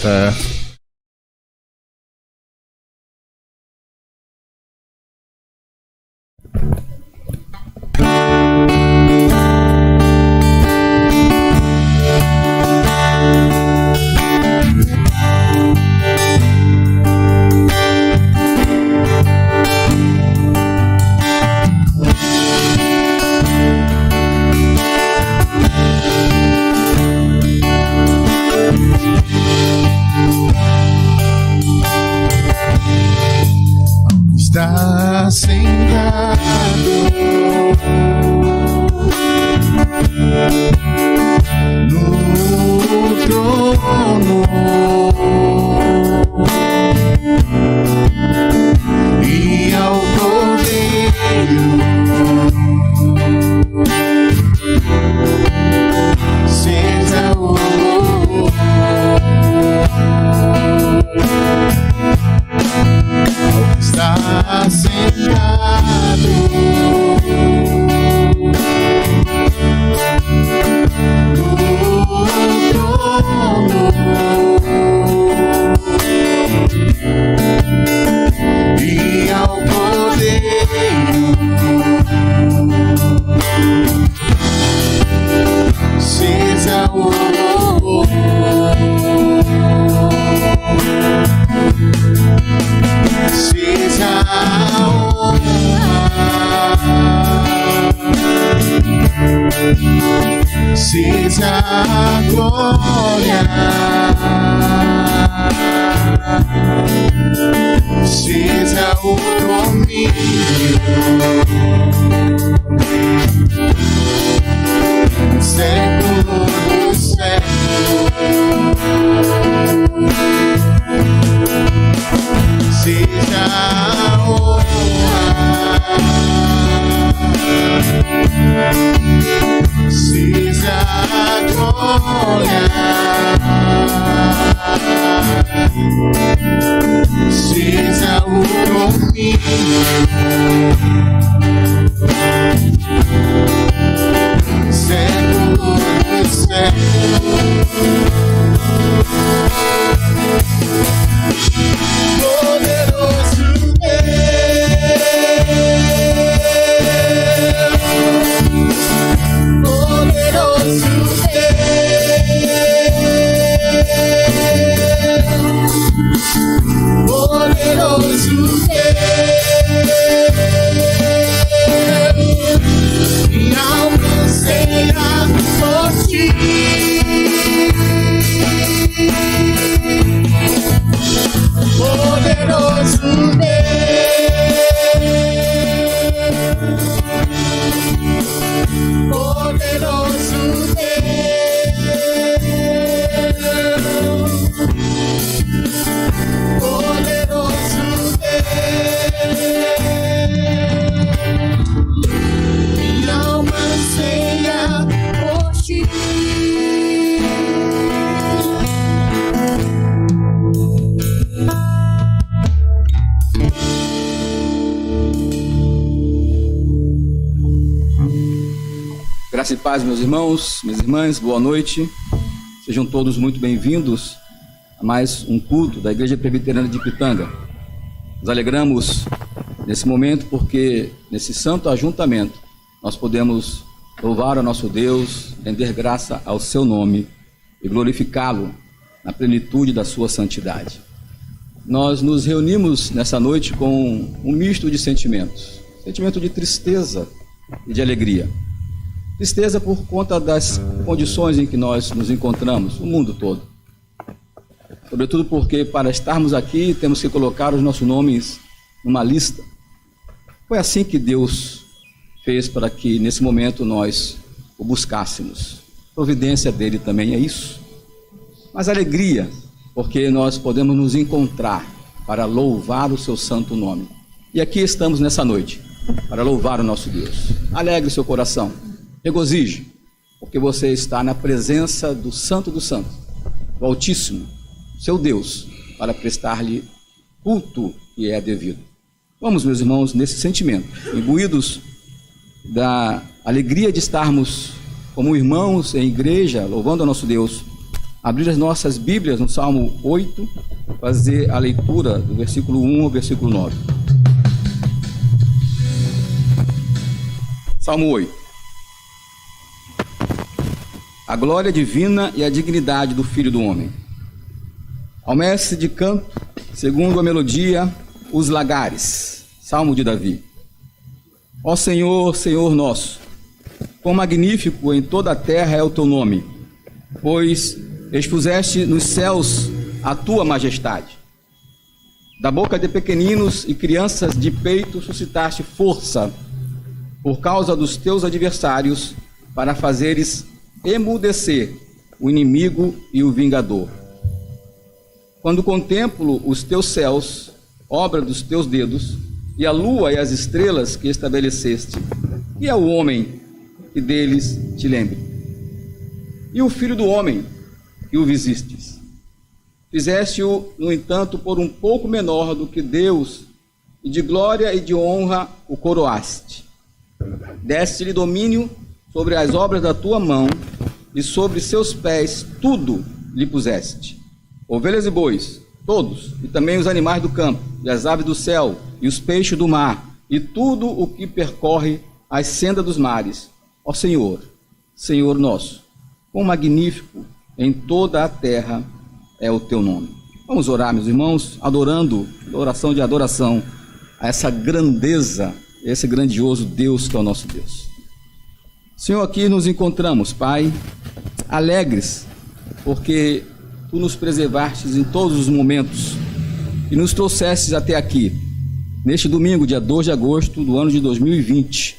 Maranata. Está sentado no trono e ao Cordeiro seja o louvor. Está sentado no trono e ao Cordeiro seja o louvor. Seja a honra, seja a glória, seja o domínio, século dos séculos. Seja a honra, seja a glória, seja o domínio, século dos séculos. Poderoso Deus, poderoso Deus, poderoso Deus, e alcancei a sorte. Poderoso Deus, poderoso Deus, poderoso Deus, minha alma anseia por ti. Graça e paz, meus irmãos, minhas irmãs, boa noite. Sejam todos muito bem-vindos a mais um culto da Igreja Presbiteriana de Pitanga. Nos alegramos nesse momento porque, nesse santo ajuntamento, nós podemos louvar a nosso Deus, render graça ao seu nome e glorificá-lo na plenitude da sua santidade. Nós nos reunimos nessa noite com um misto de sentimentos, sentimento de tristeza e de alegria. Tristeza por conta das condições em que nós nos encontramos, o mundo todo. Sobretudo porque, para estarmos aqui, temos que colocar os nossos nomes numa lista. Foi assim que Deus fez para que, nesse momento, nós o buscássemos. A providência dele também é isso. Mas alegria, porque nós podemos nos encontrar para louvar o seu santo nome. E aqui estamos nessa noite, para louvar o nosso Deus. Alegre seu coração. Regozije, porque você está na presença do Santo dos Santos, do Altíssimo, seu Deus, para prestar-lhe culto que é devido. Vamos, meus irmãos, nesse sentimento, imbuídos da alegria de estarmos como irmãos em igreja, louvando a nosso Deus, abrir as nossas Bíblias no Salmo 8, fazer a leitura do versículo 1 ao versículo 9. Salmo 8. A glória divina e a dignidade do Filho do Homem. Ao mestre de canto, segundo a melodia, os lagares. Salmo de Davi. Ó Senhor, Senhor nosso, quão magnífico em toda a terra é o teu nome, pois expuseste nos céus a tua majestade. Da boca de pequeninos e crianças de peito suscitaste força, por causa dos teus adversários, para fazeres emudecer o inimigo e o vingador. Quando contemplo os teus céus, obra dos teus dedos, e a lua e as estrelas que estabeleceste, e é o homem que deles te lembre. E o filho do homem que o visistes. Fizeste-o, no entanto, por um pouco menor do que Deus, e de glória e de honra o coroaste. Deste-lhe domínio sobre as obras da tua mão, e sobre seus pés tudo lhe puseste. Ovelhas e bois, todos, e também os animais do campo, e as aves do céu, e os peixes do mar, e tudo o que percorre as sendas dos mares. Ó Senhor, Senhor nosso, quão magnífico em toda a terra é o teu nome. Vamos orar, meus irmãos, adorando, oração de adoração, a essa grandeza, esse grandioso Deus que é o nosso Deus. Senhor, aqui nos encontramos, Pai, alegres, porque Tu nos preservastes em todos os momentos e nos trouxestes até aqui, neste domingo, dia 2 de agosto do ano de 2020,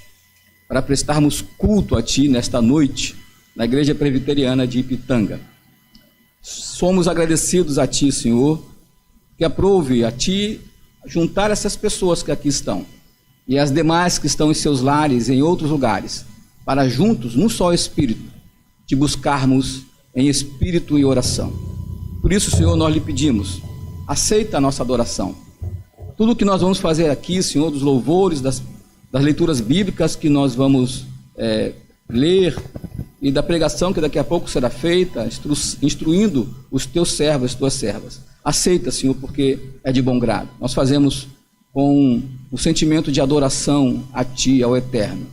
para prestarmos culto a Ti nesta noite, na Igreja Presbiteriana de Ipitanga. Somos agradecidos a Ti, Senhor, que aprove a Ti juntar essas pessoas que aqui estão e as demais que estão em seus lares e em outros lugares, para juntos, num só Espírito, Te buscarmos em espírito e oração. Por isso, Senhor, nós lhe pedimos, aceita a nossa adoração. Tudo que nós vamos fazer aqui, Senhor, dos louvores, das leituras bíblicas que nós vamos ler e da pregação que daqui a pouco será feita, instruindo os teus servos, as tuas servas. Aceita, Senhor, porque é de bom grado. Nós fazemos com o sentimento de adoração a Ti, ao Eterno.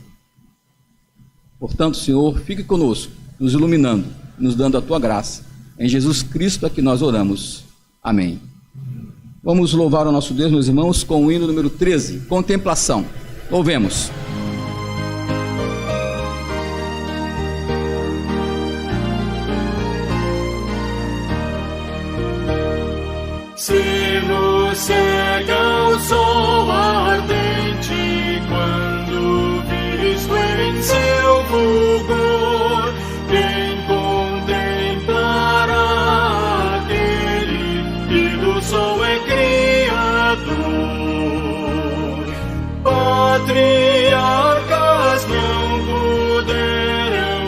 Portanto, Senhor, fique conosco, nos iluminando, nos dando a Tua graça. Em Jesus Cristo é que nós oramos. Amém. Vamos louvar o nosso Deus, meus irmãos, com o hino número 13, Contemplação. Louvemos. Se nos cega o sol ardente, quando visto em seu fulgor, quem contemplará aquele que do sol é criador? Patriarcas não puderam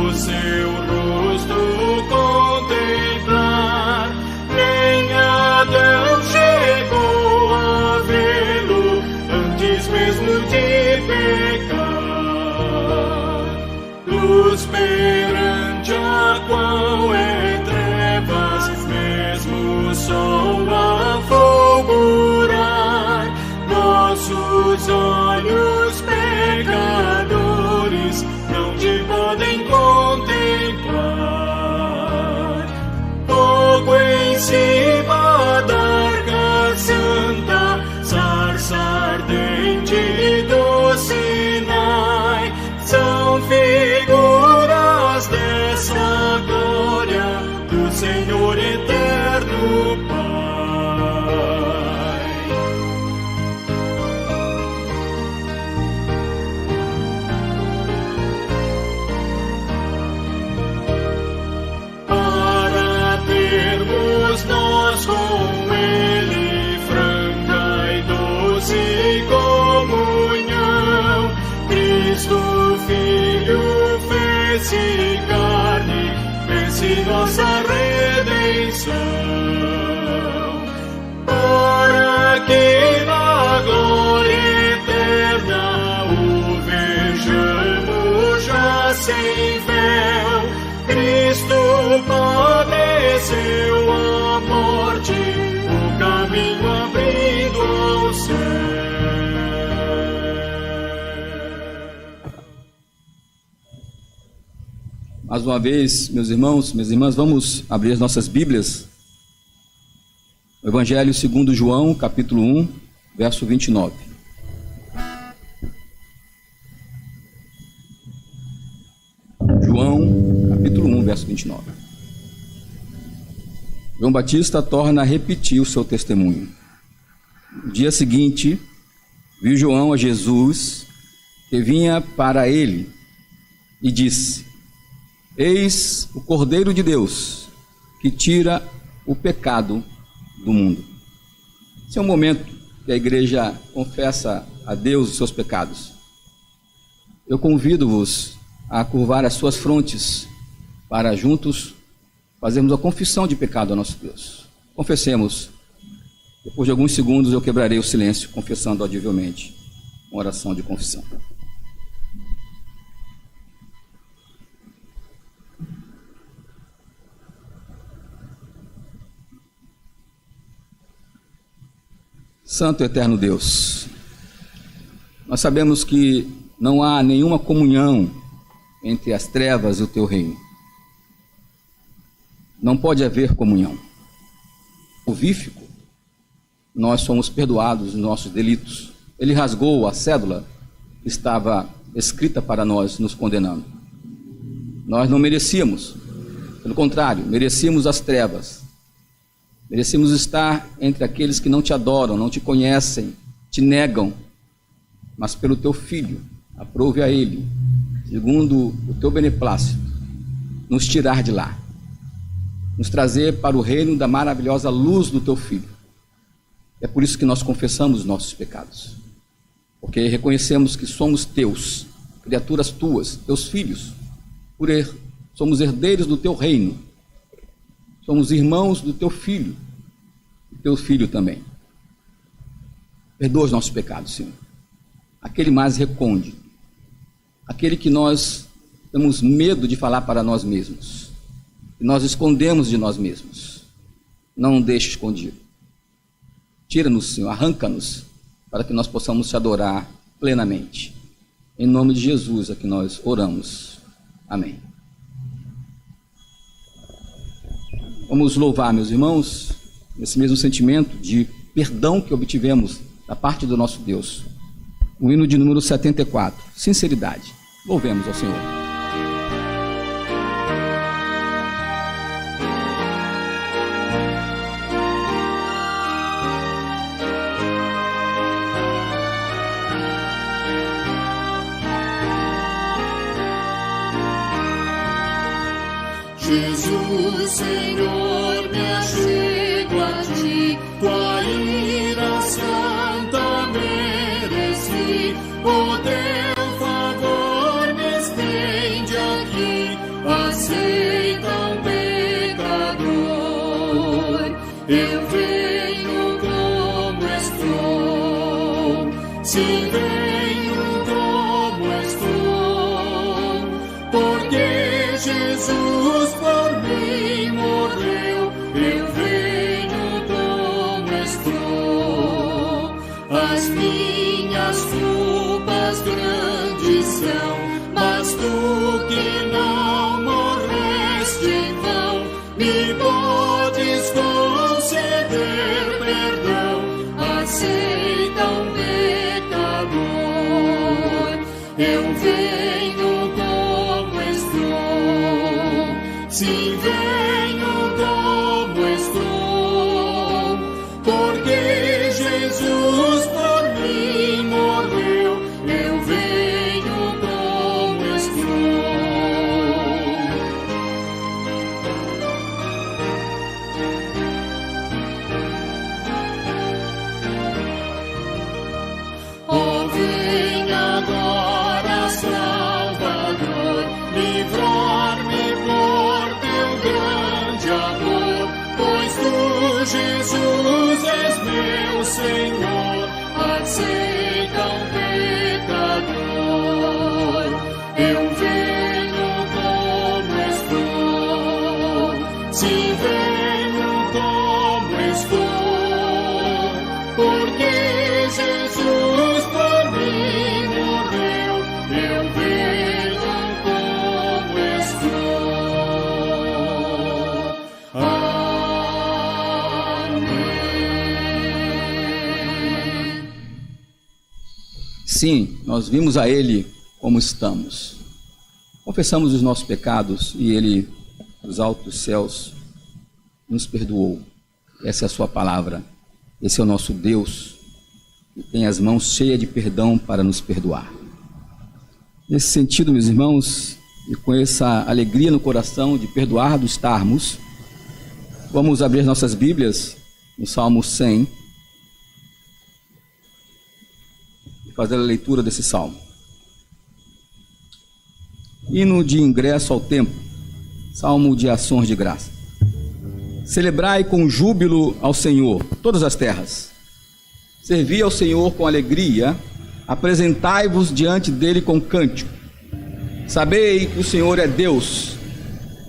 o seu rosto contemplar, nem Adão chegou a vê-lo antes mesmo de pecar. Luz perante a qual é trevas, mesmo o sol a fulgurar, nossos olhos pecadores não te podem contemplar. Fogo em cima da arca santa, sarça ardente do Sinai, são figuras dessa glória do Senhor eterno Pai. Para termos nós com Ele franca e doce comunhão, Cristo Filho fez-se carne, fez-se nossa redenção, para que na glória eterna o vejamos já sem véu. Cristo padeceu a morte, o caminho abrindo ao céu. Mais uma vez, meus irmãos, minhas irmãs, vamos abrir as nossas Bíblias. O Evangelho segundo João, capítulo 1, verso 29. João, capítulo 1, verso 29. João Batista torna a repetir o seu testemunho. No dia seguinte, viu João a Jesus, que vinha para ele, e disse: Eis o Cordeiro de Deus, que tira o pecado do mundo. Esse é o momento que a igreja confessa a Deus os seus pecados. Eu convido-vos a curvar as suas frontes para juntos fazermos a confissão de pecado ao nosso Deus. Confessemos. Depois de alguns segundos eu quebrarei o silêncio, confessando audivelmente uma oração de confissão. Santo e eterno Deus, nós sabemos que não há nenhuma comunhão entre as trevas e o teu reino. Não pode haver comunhão. Salvífico, nós somos perdoados dos nossos delitos. Ele rasgou a cédula que estava escrita para nós, nos condenando. Nós não merecíamos, pelo contrário, merecíamos as trevas. Merecemos estar entre aqueles que não te adoram, não te conhecem, te negam, mas pelo teu Filho, aprove a Ele, segundo o teu beneplácito, nos tirar de lá, nos trazer para o reino da maravilhosa luz do teu Filho. É por isso que nós confessamos os nossos pecados, porque reconhecemos que somos teus, criaturas tuas, teus filhos, somos herdeiros do teu reino. Somos irmãos do teu Filho, do teu Filho também. Perdoa os nossos pecados, Senhor. Aquele mais recôndito, aquele que nós temos medo de falar para nós mesmos, que nós escondemos de nós mesmos. Não deixe escondido. Tira-nos, Senhor, arranca-nos, para que nós possamos te adorar plenamente. Em nome de Jesus é que nós oramos. Amém. Vamos louvar, meus irmãos, nesse mesmo sentimento de perdão que obtivemos da parte do nosso Deus. O hino de número 74, sinceridade. Louvemos ao Senhor. Jesus, Senhor, me achego a ti, tua ira santa mereci, o teu favor me estende aqui, aceita um pecador. Eu venho como estou, sim, venho como estou, porque Jesus por mim morreu, eu venho como estou. As minhas culpas grandes são, mas tu que não morreste em vão, me podes conceder perdão. Aceita um pecador, eu venho como estou, sim, venho como estou, porque Jesus por mim morreu, eu venho como estou. Oh, vem agora, Salvador, livrar-me por teu grande amor, pois tu, Jesus, és meu Senhor. Aceita um pecador, eu venho como estou, assim venho como estou, porque Jesus por mim morreu, eu venho como estou. Amém. Sim, nós vimos a Ele como estamos. Confessamos os nossos pecados e Ele, dos altos céus, nos perdoou. Essa é a sua palavra. Esse é o nosso Deus, que tem as mãos cheias de perdão para nos perdoar. Nesse sentido, meus irmãos, e com essa alegria no coração de perdoar do estarmos, vamos abrir nossas Bíblias no Salmo 100 e fazer a leitura desse salmo. Hino de ingresso ao templo, salmo de ações de graça. Celebrai com júbilo ao Senhor todas as terras. Servi ao Senhor com alegria, apresentai-vos diante dele com cântico. Sabei que o Senhor é Deus,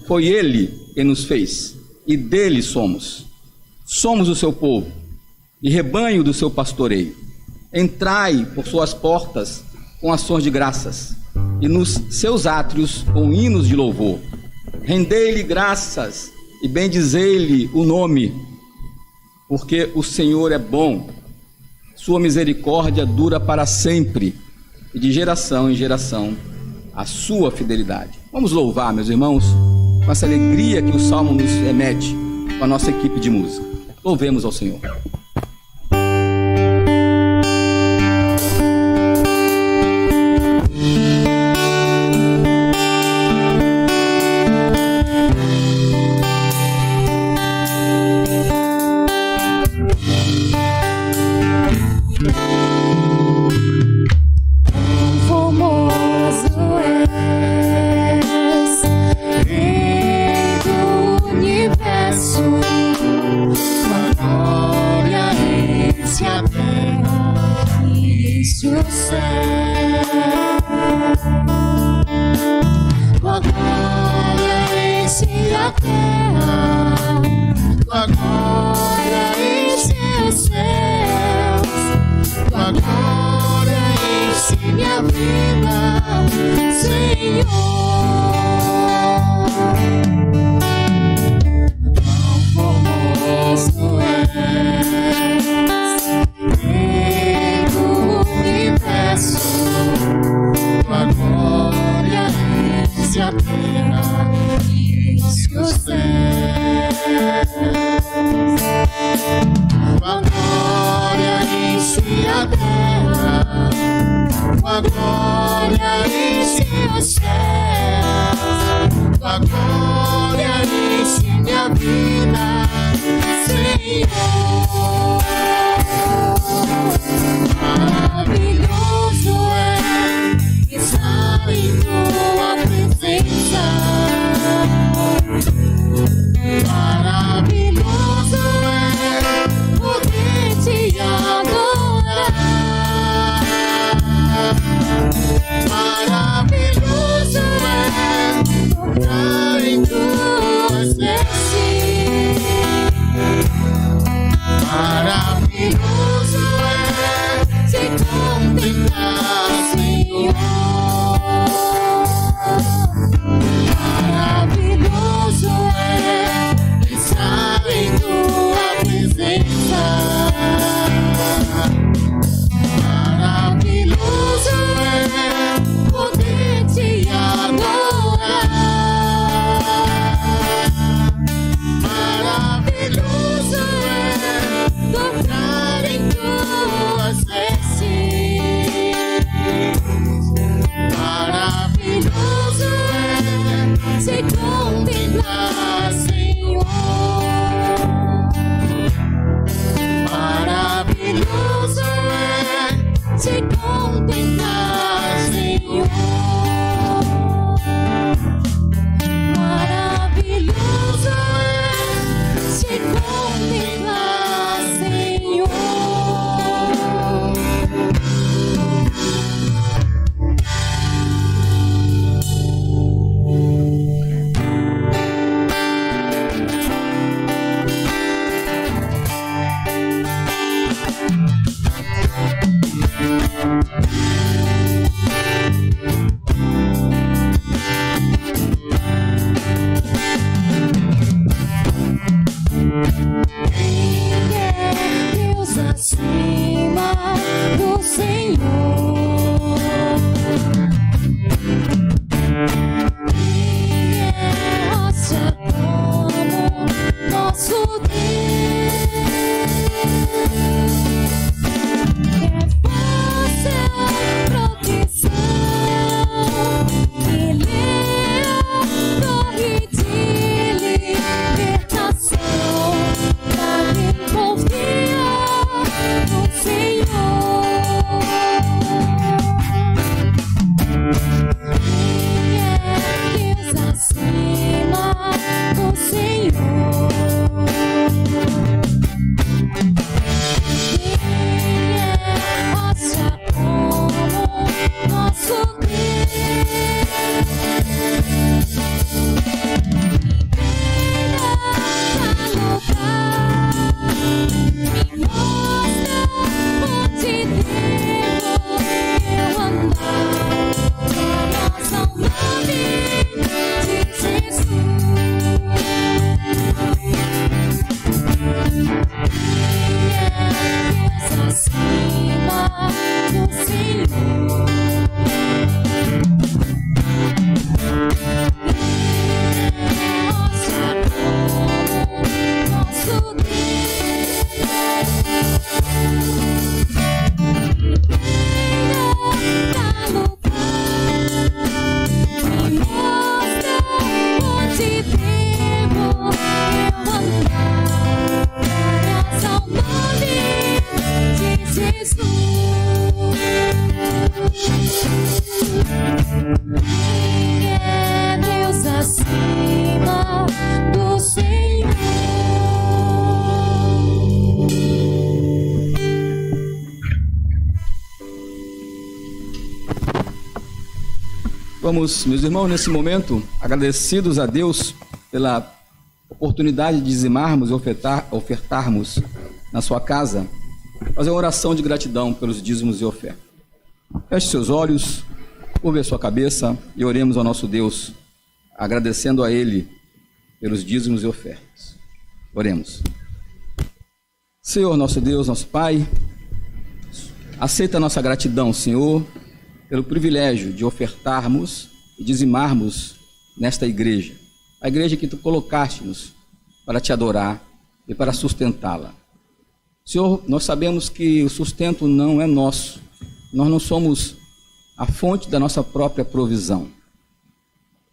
foi Ele quem nos fez, e dele somos. Somos o seu povo, e rebanho do seu pastoreio. Entrai por suas portas com ações de graças, e nos seus átrios com hinos de louvor. Rendei-lhe graças e bendizei-lhe o nome, porque o Senhor é bom, sua misericórdia dura para sempre, e de geração em geração a sua fidelidade. Vamos louvar, meus irmãos, com essa alegria que o Salmo nos remete, com a nossa equipe de música. Louvemos ao Senhor. Maravilhoso é tocar em tuas vestes. Vamos, meus irmãos, nesse momento, agradecidos a Deus pela oportunidade de dizimarmos e ofertarmos na sua casa, fazer uma oração de gratidão pelos dízimos e ofertas. Feche seus olhos, curve a sua cabeça e oremos ao nosso Deus, agradecendo a Ele pelos dízimos e ofertas. Oremos. Senhor, nosso Deus, nosso Pai, aceita a nossa gratidão, Senhor, pelo privilégio de ofertarmos e dizimarmos nesta igreja, a igreja que Tu colocaste-nos para Te adorar e para sustentá-la. Senhor, nós sabemos que o sustento não é nosso, nós não somos a fonte da nossa própria provisão.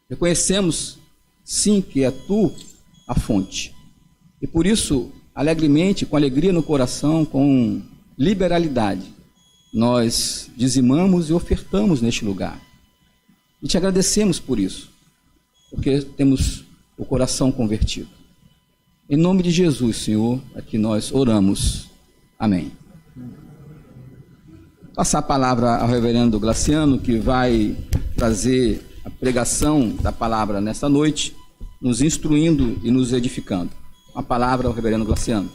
Reconhecemos, sim, que é Tu a fonte, e por isso, alegremente, com alegria no coração, com liberalidade, nós dizimamos e ofertamos neste lugar. E Te agradecemos por isso, porque temos o coração convertido. Em nome de Jesus, Senhor, aqui nós oramos. Amém. Passar a palavra ao reverendo Glaciano, que vai trazer a pregação da palavra nesta noite, nos instruindo e nos edificando. A palavra ao reverendo Glaciano.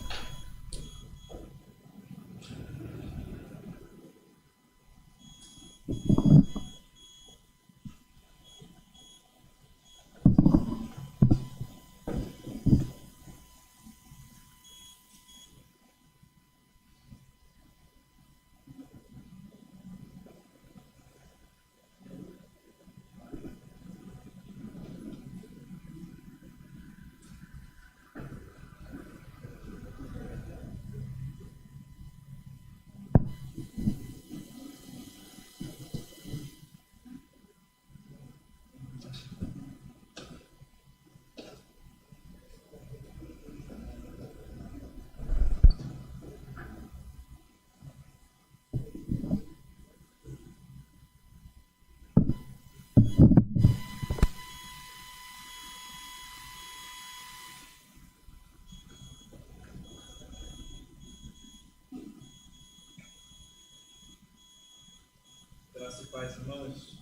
Graças e paz, irmãos.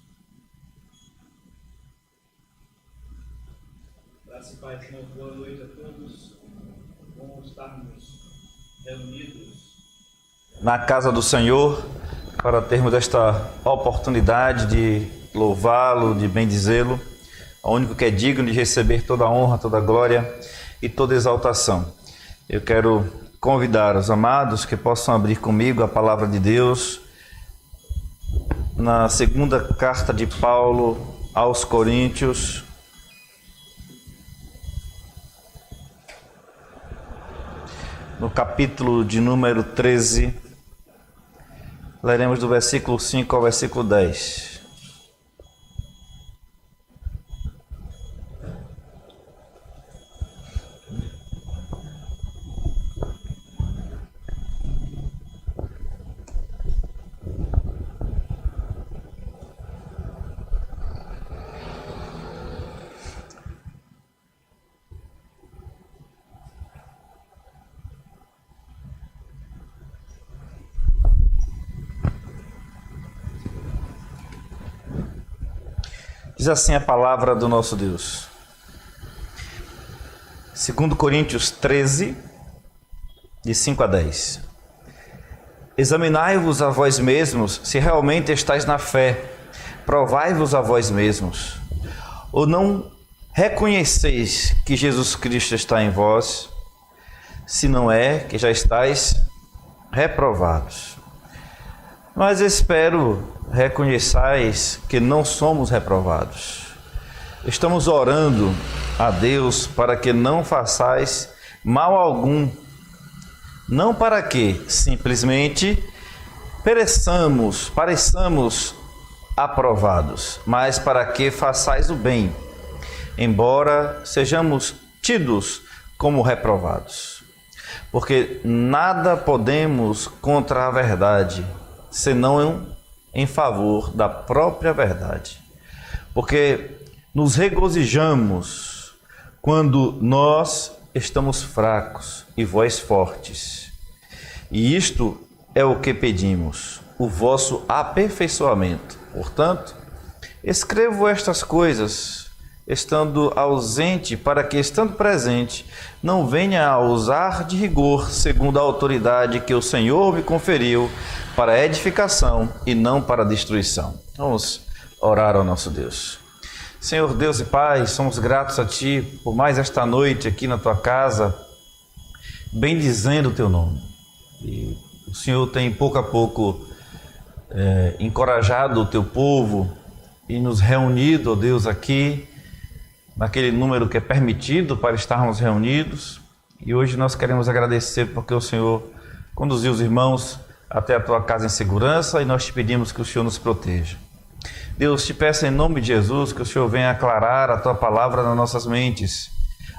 Graças e paz, irmãos. Boa noite a todos. Bom estarmos reunidos na casa do Senhor para termos esta oportunidade de louvá-lo, de bendizê-lo, o único que é digno de receber toda a honra, toda a glória e toda a exaltação. Eu quero convidar os amados que possam abrir comigo a palavra de Deus na segunda carta de Paulo aos Coríntios, no capítulo de número 13. Leremos do versículo 5 ao versículo 10. Diz assim a palavra do nosso Deus. 2 Coríntios 13, de 5 a 10. Examinai-vos a vós mesmos, se realmente estáis na fé. Provai-vos a vós mesmos. Ou não reconheceis que Jesus Cristo está em vós? Se não é, que já estáis reprovados. Mas espero reconheçais que não somos reprovados. Estamos orando a Deus para que não façais mal algum, não para que simplesmente pareçamos aprovados, mas para que façais o bem, embora sejamos tidos como reprovados. Porque nada podemos contra a verdade, senão em favor da própria verdade. Porque nos regozijamos quando nós estamos fracos e vós fortes. E isto é o que pedimos, o vosso aperfeiçoamento. Portanto, escrevo estas coisas, estando ausente, para que, estando presente, não venha a usar de rigor, segundo a autoridade que o Senhor me conferiu, para edificação e não para destruição. Vamos orar ao nosso Deus. Senhor Deus e Pai, somos gratos a Ti por mais esta noite aqui na Tua casa, bendizendo o Teu nome. E o Senhor tem pouco a pouco encorajado o Teu povo e nos reunido, ó Deus, aqui, naquele número que é permitido para estarmos reunidos. E hoje nós queremos agradecer porque o Senhor conduziu os irmãos até a Tua casa em segurança, e nós te pedimos que o Senhor nos proteja. Deus, te peço em nome de Jesus que o Senhor venha aclarar a Tua palavra nas nossas mentes,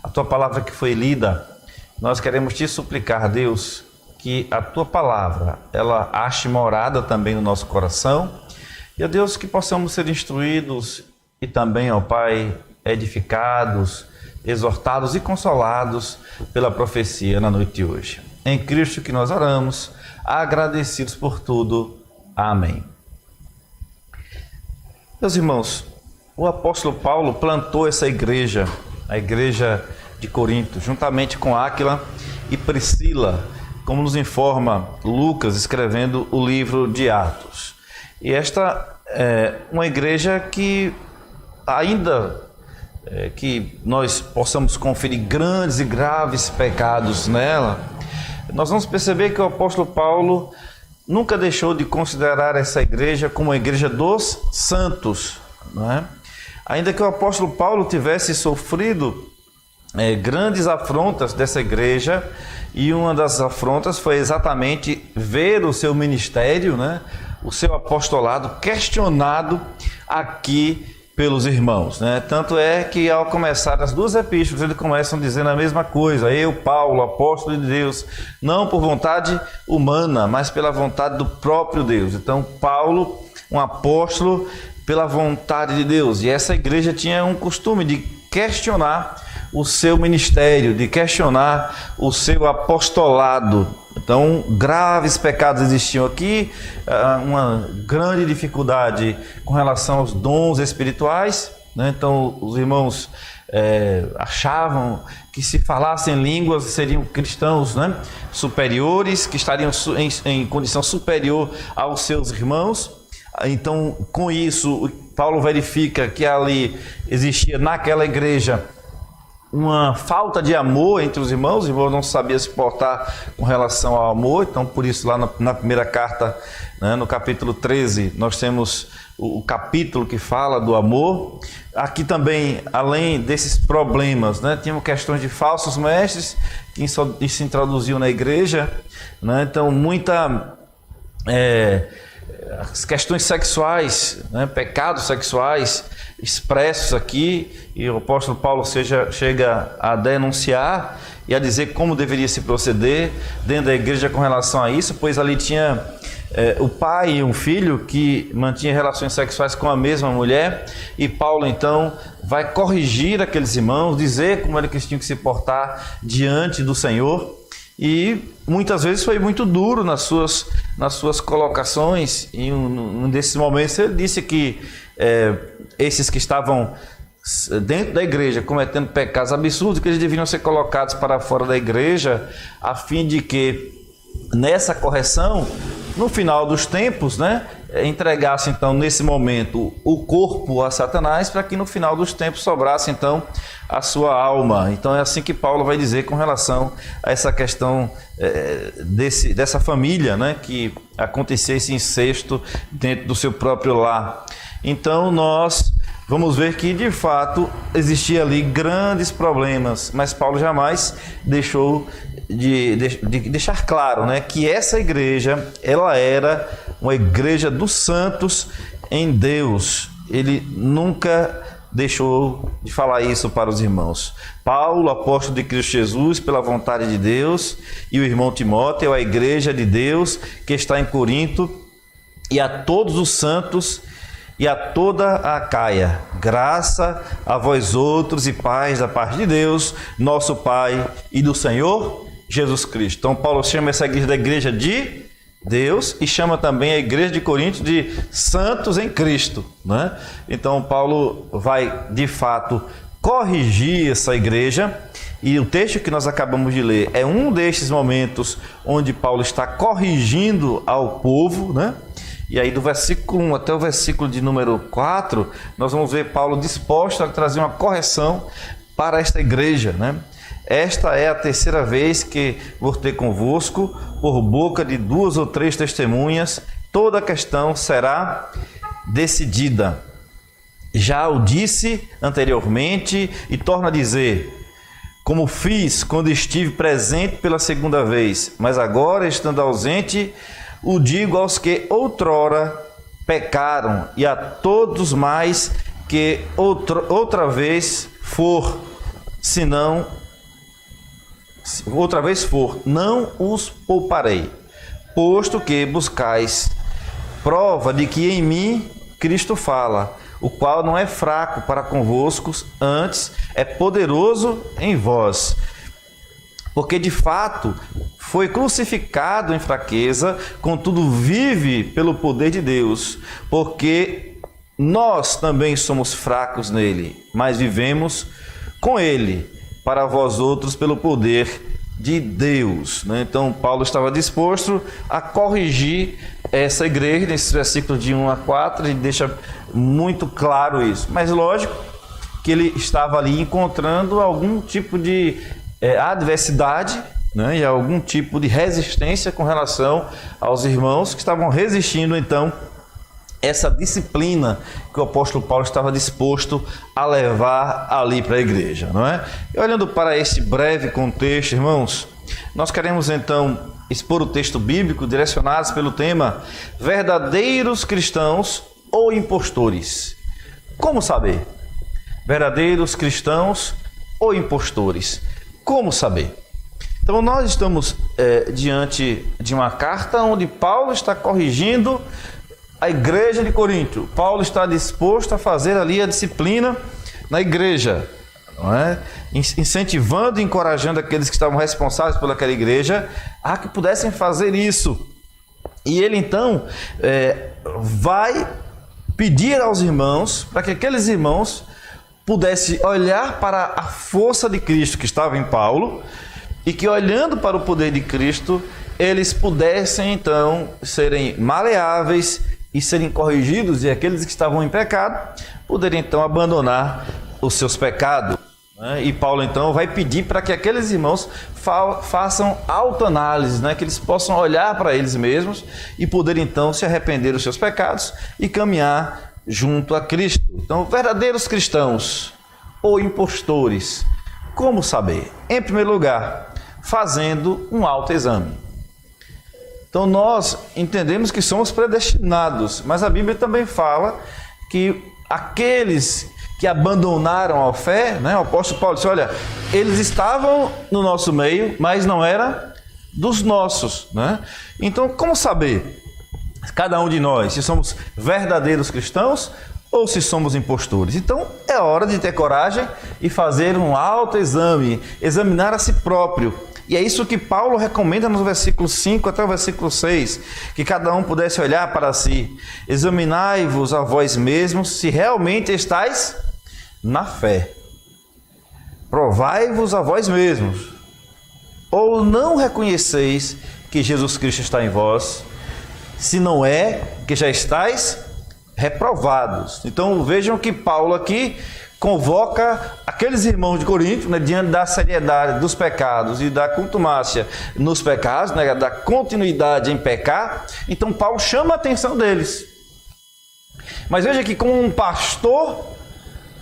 a Tua palavra que foi lida. Nós queremos te suplicar, Deus, que a Tua palavra, ela ache morada também no nosso coração, e, ó Deus, que possamos ser instruídos e também, ó Pai, edificados, exortados e consolados pela profecia na noite de hoje. Em Cristo que nós oramos, agradecidos por tudo. Amém. Meus irmãos, o apóstolo Paulo plantou essa igreja, a igreja de Corinto, juntamente com Áquila e Priscila, como nos informa Lucas, escrevendo o livro de Atos. E esta é uma igreja que ainda que nós possamos conferir grandes e graves pecados nela, nós vamos perceber que o apóstolo Paulo nunca deixou de considerar essa igreja como a igreja dos santos, não é? Ainda que o apóstolo Paulo tivesse sofrido grandes afrontas dessa igreja, e uma das afrontas foi exatamente ver o seu ministério, né, o seu apostolado questionado aqui pelos irmãos, né? Tanto é que ao começar as duas epístolas, eles começam dizendo a mesma coisa: eu, Paulo, apóstolo de Deus, não por vontade humana, mas pela vontade do próprio Deus. Então, Paulo, um apóstolo pela vontade de Deus. E essa igreja tinha um costume de questionar o seu ministério, de questionar o seu apostolado. Então, graves pecados existiam aqui, uma grande dificuldade com relação aos dons espirituais, né? Então, os irmãos achavam que se falassem línguas seriam cristãos, né, superiores, que estariam em condição superior aos seus irmãos. Então, com isso, Paulo verifica que ali existia naquela igreja uma falta de amor entre os irmãos não sabiam se portar com relação ao amor, então por isso lá na primeira carta, né, no capítulo 13, nós temos o capítulo que fala do amor. Aqui também, além desses problemas, né, tinham questões de falsos mestres que se introduziam na igreja, né, então as questões sexuais, né, pecados sexuais expressos aqui, e o apóstolo Paulo chega a denunciar e a dizer como deveria se proceder dentro da igreja com relação a isso, pois ali tinha o pai e um filho que mantinham relações sexuais com a mesma mulher, e Paulo então vai corrigir aqueles irmãos, dizer como eles tinham que se portar diante do Senhor. E muitas vezes foi muito duro nas suas colocações. E um desses momentos ele disse que esses que estavam dentro da igreja cometendo pecados absurdos, que eles deveriam ser colocados para fora da igreja, a fim de que nessa correção, no final dos tempos, né, entregasse então nesse momento o corpo a Satanás, para que no final dos tempos sobrasse então a sua alma. Então é assim que Paulo vai dizer com relação a essa questão dessa família, né, que acontecia esse incesto dentro do seu próprio lar. Então nós vamos ver que de fato existia ali grandes problemas, mas Paulo jamais deixou de deixar claro, né, que essa igreja, ela era uma igreja dos santos em Deus. Ele nunca deixou de falar isso para os irmãos. Paulo, apóstolo de Cristo Jesus, pela vontade de Deus, e o irmão Timóteo, a igreja de Deus que está em Corinto, e a todos os santos e a toda a Caia, graça a vós outros e paz da parte de Deus, nosso Pai, e do Senhor Jesus Cristo. Então Paulo chama essa igreja da igreja de Deus e chama também a igreja de Corinto de santos em Cristo, né? Então Paulo vai de fato corrigir essa igreja, e o texto que nós acabamos de ler é um destes momentos onde Paulo está corrigindo ao povo, né? E aí do versículo 1 até o versículo de número 4, nós vamos ver Paulo disposto a trazer uma correção para esta igreja, né? Esta é a terceira vez que vou ter convosco, por boca de 2 ou 3 testemunhas, toda a questão será decidida. Já o disse anteriormente e torno a dizer, como fiz quando estive presente pela segunda vez, mas agora, estando ausente, o digo aos que outrora pecaram, e a todos mais que outra vez for, não os pouparei, posto que buscais prova de que em mim Cristo fala, o qual não é fraco para convosco, antes é poderoso em vós. Porque de fato foi crucificado em fraqueza, contudo vive pelo poder de Deus, porque nós também somos fracos nele, mas vivemos com ele, para vós outros pelo poder de Deus, né? Então Paulo estava disposto a corrigir essa igreja, nesses versículos de 1 a 4, ele deixa muito claro isso, mas lógico que ele estava ali encontrando algum tipo de adversidade, né? E algum tipo de resistência com relação aos irmãos que estavam resistindo então essa disciplina que o apóstolo Paulo estava disposto a levar ali para a igreja, não é? E olhando para esse breve contexto, irmãos, nós queremos então expor o texto bíblico direcionados pelo tema verdadeiros cristãos ou impostores. Como saber? Verdadeiros cristãos ou impostores? Como saber? Então nós estamos diante de uma carta onde Paulo está corrigindo a igreja de Corinto. Paulo está disposto a fazer ali a disciplina na igreja, não é? Incentivando e encorajando aqueles que estavam responsáveis por aquela igreja a que pudessem fazer isso. E ele então vai pedir aos irmãos para que aqueles irmãos pudessem olhar para a força de Cristo que estava em Paulo, e que olhando para o poder de Cristo eles pudessem então serem maleáveis e serem corrigidos, e aqueles que estavam em pecado poderem então abandonar os seus pecados. né? E Paulo então vai pedir para que aqueles irmãos façam autoanálise, né? Que eles possam olhar para eles mesmos e poder então se arrepender dos seus pecados e caminhar junto a Cristo. Então, verdadeiros cristãos ou impostores, como saber? Em primeiro lugar, fazendo um autoexame. Então nós entendemos que somos predestinados, mas a Bíblia também fala que aqueles que abandonaram a fé, né? O apóstolo Paulo disse, olha, eles estavam no nosso meio, mas não era dos nossos, né? Então, como saber, cada um de nós, se somos verdadeiros cristãos ou se somos impostores? Então, é hora de ter coragem e fazer um autoexame, examinar a si próprio. E é isso que Paulo recomenda no versículo 5 até o versículo 6, que cada um pudesse olhar para si. Examinai-vos a vós mesmos se realmente estáis na fé. Provai-vos a vós mesmos. Ou não reconheceis que Jesus Cristo está em vós, se não é que já estáis reprovados. Então vejam que Paulo aqui convoca aqueles irmãos de Corinto, né, diante da seriedade dos pecados e da contumácia nos pecados, né, da continuidade em pecar. Então Paulo chama a atenção deles. Mas veja que como um pastor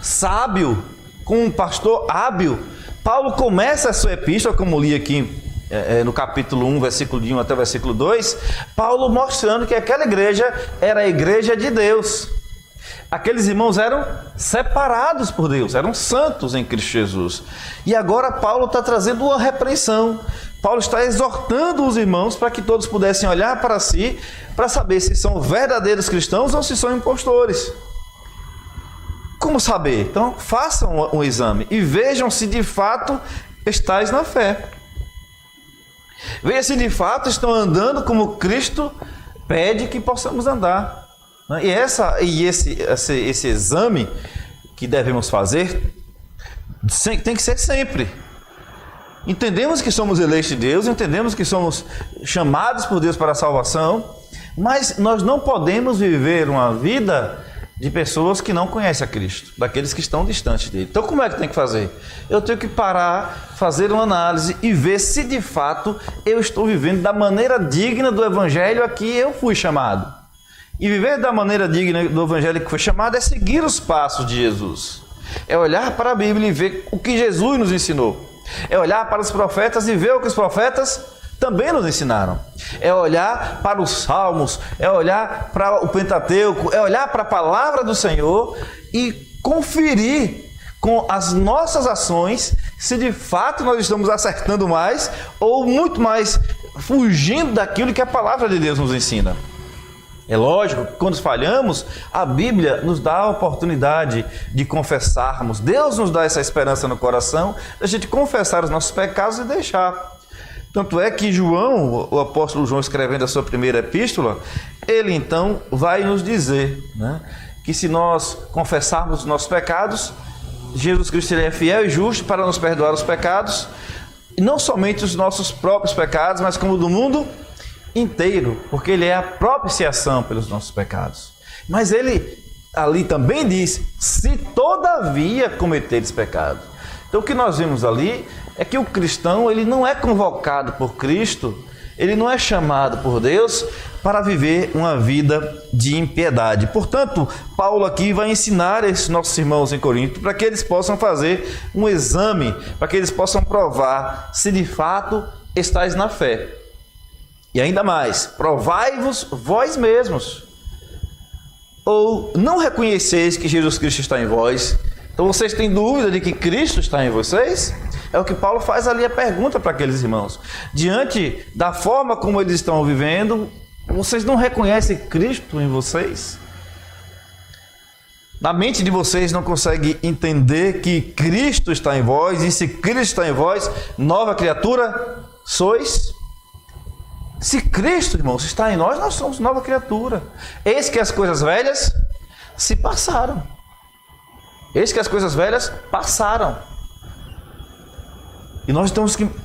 sábio, como um pastor hábil, Paulo começa a sua epístola, como li aqui no capítulo 1, versículo 1 até o versículo 2, Paulo mostrando que aquela igreja era a igreja de Deus. Aqueles irmãos eram separados por Deus, eram santos em Cristo Jesus. E agora Paulo está trazendo uma repreensão. Paulo está exortando os irmãos para que todos pudessem olhar para si, para saber se são verdadeiros cristãos ou se são impostores. Como saber? Então, façam um exame e vejam se de fato estáis na fé. Veja se de fato estão andando como Cristo pede que possamos andar. E esse exame que devemos fazer tem que ser sempre. Entendemos que somos eleitos de Deus, entendemos que somos chamados por Deus para a salvação, mas nós não podemos viver uma vida de pessoas que não conhecem a Cristo, daqueles que estão distantes dele. Então como é que tem que fazer? Eu tenho que parar, fazer uma análise e ver se de fato eu estou vivendo da maneira digna do evangelho a que eu fui chamado. E viver da maneira digna do evangelho que foi chamado é seguir os passos de Jesus. É olhar para a Bíblia e ver o que Jesus nos ensinou. É olhar para os profetas e ver o que os profetas também nos ensinaram. É olhar para os salmos, é olhar para o Pentateuco, é olhar para a palavra do Senhor e conferir com as nossas ações se de fato nós estamos acertando mais ou muito mais fugindo daquilo que a palavra de Deus nos ensina. É lógico que quando falhamos, a Bíblia nos dá a oportunidade de confessarmos. Deus nos dá essa esperança no coração, de a gente confessar os nossos pecados e deixar. Tanto é que João, o apóstolo João, escrevendo a sua primeira epístola, ele então vai nos dizer, né, que se nós confessarmos os nossos pecados, Jesus Cristo é fiel e justo para nos perdoar os pecados, e não somente os nossos próprios pecados, mas como do mundo inteiro, porque ele é a propiciação pelos nossos pecados. Mas ele ali também diz, se todavia cometeres pecado. Então o que nós vemos ali é que o cristão, ele não é convocado por Cristo, ele não é chamado por Deus para viver uma vida de impiedade. Portanto, Paulo aqui vai ensinar esses nossos irmãos em Corinto para que eles possam fazer um exame, para que eles possam provar se de fato estáis na fé. E ainda mais, provai-vos vós mesmos. Ou não reconheceis que Jesus Cristo está em vós? Então vocês têm dúvida de que Cristo está em vocês? É o que Paulo faz ali a pergunta para aqueles irmãos. Diante da forma como eles estão vivendo, vocês não reconhecem Cristo em vocês? Na mente de vocês não consegue entender que Cristo está em vós, e se Cristo está em vós, nova criatura sois? Se Cristo, irmãos, está em nós, nós somos nova criatura. Eis que as coisas velhas se passaram. Eis que as coisas velhas passaram. E nós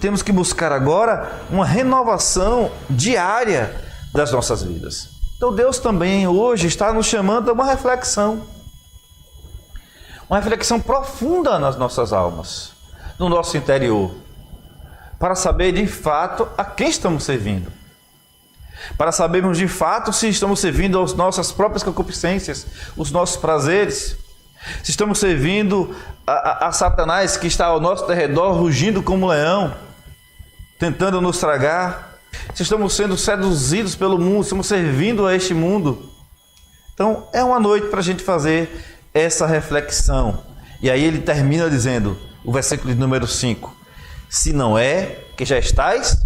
temos que buscar agora uma renovação diária das nossas vidas. Então Deus também hoje está nos chamando a uma reflexão. uma reflexão profunda nas nossas almas, no nosso interior, para saber de fato a quem estamos servindo. Para sabermos de fato se estamos servindo às nossas próprias concupiscências, os nossos prazeres, se estamos servindo a Satanás que está ao nosso derredor, rugindo como um leão, tentando nos tragar, se estamos sendo seduzidos pelo mundo, estamos servindo a este mundo. Então é uma noite para a gente fazer essa reflexão. E aí ele termina dizendo, o versículo de número 5, se não é que já estáis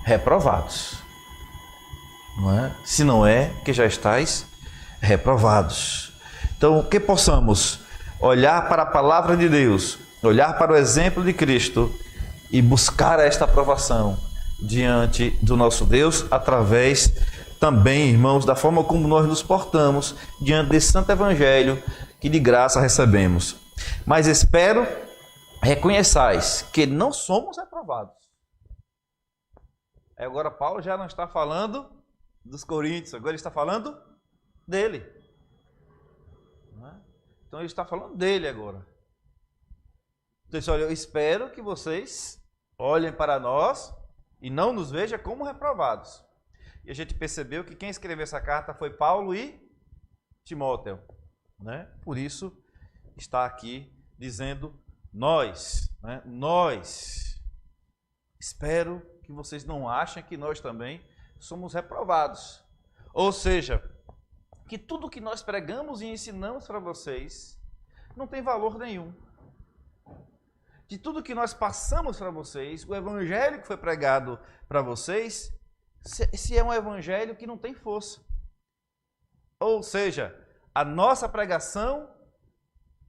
reprovados. Não é? Se não é que já estáis reprovados. Então, que possamos olhar para a palavra de Deus, olhar para o exemplo de Cristo e buscar esta aprovação diante do nosso Deus, através também, irmãos, da forma como nós nos portamos diante desse santo evangelho que de graça recebemos. Mas espero reconheçais que não somos reprovados. Agora Paulo já não está falando dos coríntios, agora ele está falando dele. Então ele está falando dele agora. Então ele disse, olha, eu espero que vocês olhem para nós e não nos vejam como reprovados. E a gente percebeu que quem escreveu essa carta foi Paulo e Timóteo, né? Por isso está aqui dizendo nós, né? Nós. Espero que vocês não achem que nós também somos reprovados. Ou seja, que tudo que nós pregamos e ensinamos para vocês não tem valor nenhum. De tudo que nós passamos para vocês, o evangelho que foi pregado para vocês, se é um evangelho que não tem força. Ou seja, a nossa pregação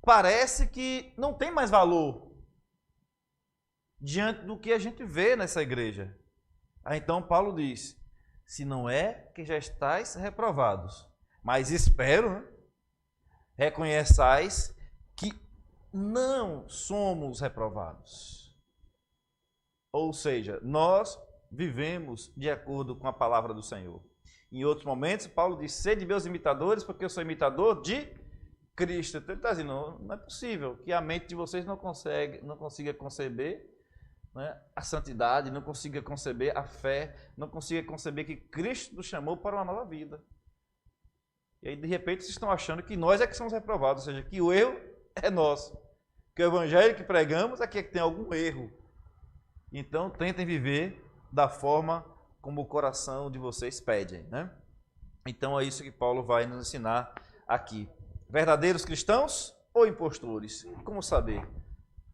parece que não tem mais valor diante do que a gente vê nessa igreja. Então Paulo diz, se não é que já estáis reprovados, mas espero, né, reconheçais que não somos reprovados. Ou seja, nós vivemos de acordo com a palavra do Senhor. Em outros momentos, Paulo diz, sede meus imitadores, porque eu sou imitador de Cristo. Então ele está dizendo, não é possível que a mente de vocês não consiga conceber, né, a santidade, não consiga conceber a fé, não consiga conceber que Cristo nos chamou para uma nova vida. E aí, de repente, vocês estão achando que nós é que somos reprovados, ou seja, que o erro é nosso. Que o evangelho que pregamos é que tem algum erro. Então, tentem viver da forma como o coração de vocês pede, né? Então, é isso que Paulo vai nos ensinar aqui. Verdadeiros cristãos ou impostores? Como saber?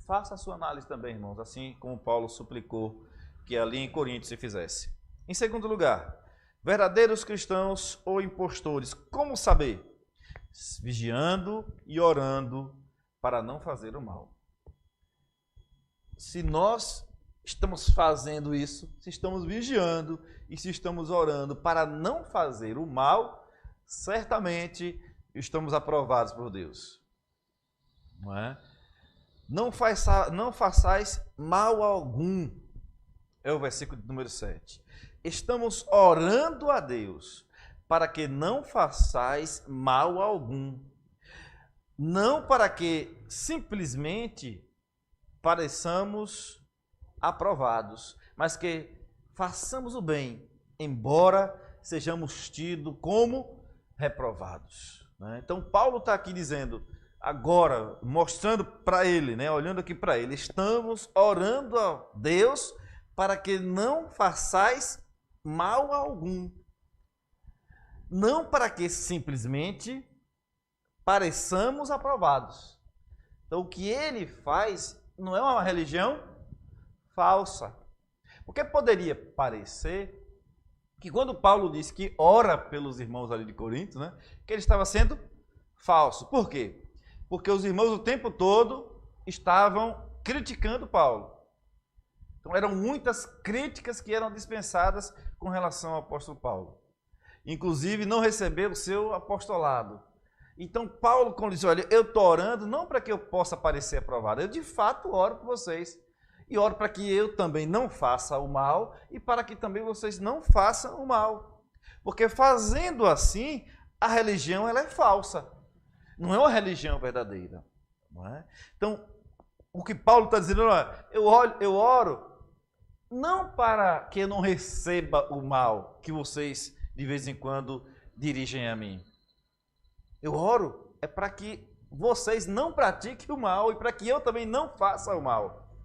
Faça a sua análise também, irmãos, assim como Paulo suplicou que ali em Coríntios se fizesse. Em segundo lugar, verdadeiros cristãos ou impostores? Como saber? Vigiando e orando para não fazer o mal. Se nós estamos fazendo isso, se estamos vigiando e se estamos orando para não fazer o mal, certamente estamos aprovados por Deus. Não é? Não façais mal algum, é o versículo número 7. Estamos orando a Deus para que não façais mal algum. Não para que simplesmente pareçamos aprovados, mas que façamos o bem, embora sejamos tidos como reprovados. Então Paulo está aqui dizendo, agora, mostrando para ele, né, olhando aqui para ele, estamos orando a Deus para que não façais mal algum. Não para que simplesmente pareçamos aprovados. Então, o que ele faz não é uma religião falsa. Porque poderia parecer que quando Paulo disse que ora pelos irmãos ali de Corinto, né, que ele estava sendo falso. Por quê? Porque os irmãos o tempo todo estavam criticando Paulo. Então eram muitas críticas que eram dispensadas com relação ao apóstolo Paulo. Inclusive não recebeu o seu apostolado. Então Paulo, quando disse, olha, eu estou orando não para que eu possa parecer aprovado, eu de fato oro por vocês. E oro para que eu também não faça o mal e para que também vocês não façam o mal. Porque fazendo assim, a religião ela é falsa. Não é uma religião verdadeira. Não é? Então, o que Paulo está dizendo, eu oro não para que eu não receba o mal que vocês de vez em quando dirigem a mim. Eu oro é para que vocês não pratiquem o mal e para que eu também não faça o mal.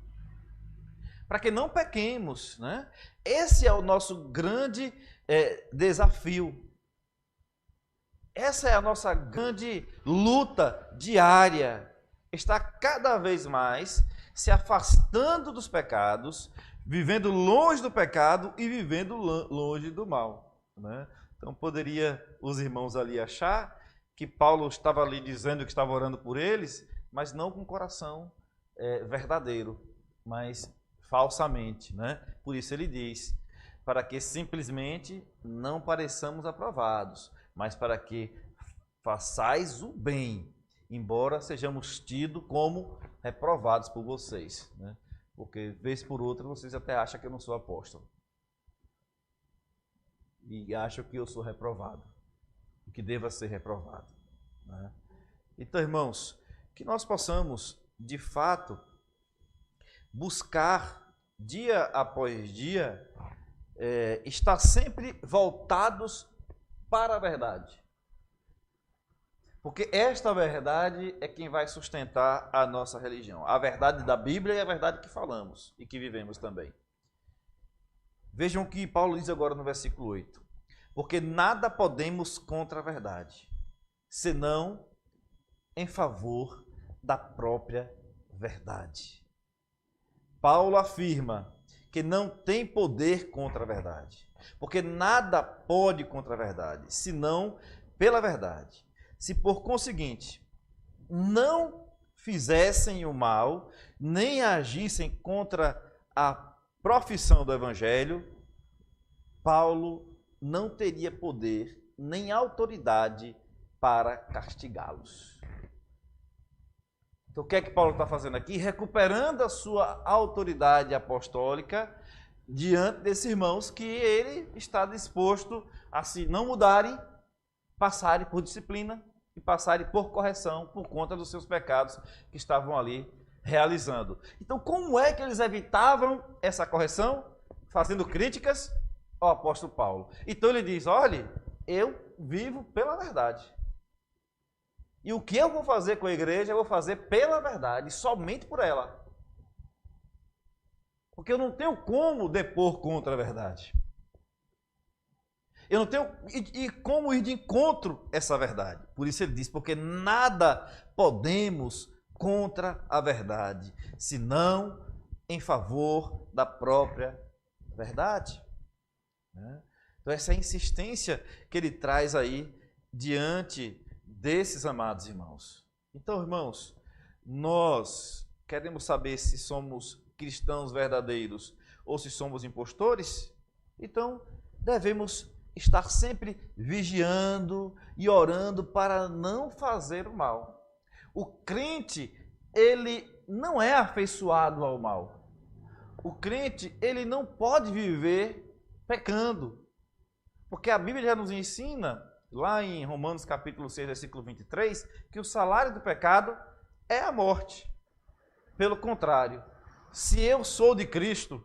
Para que não pequemos, né? Esse é o nosso grande desafio. Essa é a nossa grande luta diária. Está cada vez mais se afastando dos pecados, vivendo longe do pecado e vivendo longe do mal, né? Então poderia os irmãos ali achar que Paulo estava ali dizendo que estava orando por eles, mas não com o coração verdadeiro, mas falsamente, né? Por isso ele diz, para que simplesmente não pareçamos aprovados, mas para que façais o bem, embora sejamos tidos como reprovados por vocês, né? Porque, vez por outra, vocês até acham que eu não sou apóstolo. E acham que eu sou reprovado. E que deva ser reprovado, né? Então, irmãos, que nós possamos, de fato, buscar, dia após dia, estar sempre voltados para a verdade. Porque esta verdade é quem vai sustentar a nossa religião. A verdade da Bíblia e a verdade que falamos e que vivemos também. Vejam o que Paulo diz agora no versículo 8. Porque nada podemos contra a verdade, senão em favor da própria verdade. Paulo afirma que não tem poder contra a verdade. Porque nada pode contra a verdade, senão pela verdade. Se por conseguinte não fizessem o mal, nem agissem contra a profissão do Evangelho, Paulo não teria poder nem autoridade para castigá-los. Então o que é que Paulo está fazendo aqui? Recuperando a sua autoridade apostólica diante desses irmãos que ele está disposto a, se não mudarem, passarem por disciplina e passarem por correção por conta dos seus pecados que estavam ali realizando. Então, como é que eles evitavam essa correção? Fazendo críticas ao apóstolo Paulo. Então ele diz, olha, eu vivo pela verdade. E o que eu vou fazer com a igreja, eu vou fazer pela verdade, somente por ela. Porque eu não tenho como depor contra a verdade. Eu não tenho como ir de encontro a essa verdade. Por isso ele diz, porque nada podemos contra a verdade, senão em favor da própria verdade. Então essa é a insistência que ele traz aí diante desses amados irmãos. Então, irmãos, nós queremos saber se somos cristãos verdadeiros ou se somos impostores? Então, devemos estar sempre vigiando e orando para não fazer o mal. O crente, ele não é afeiçoado ao mal. O crente, ele não pode viver pecando. Porque a Bíblia já nos ensina, lá em Romanos capítulo 6, versículo 23, que o salário do pecado é a morte. Pelo contrário, se eu sou de Cristo,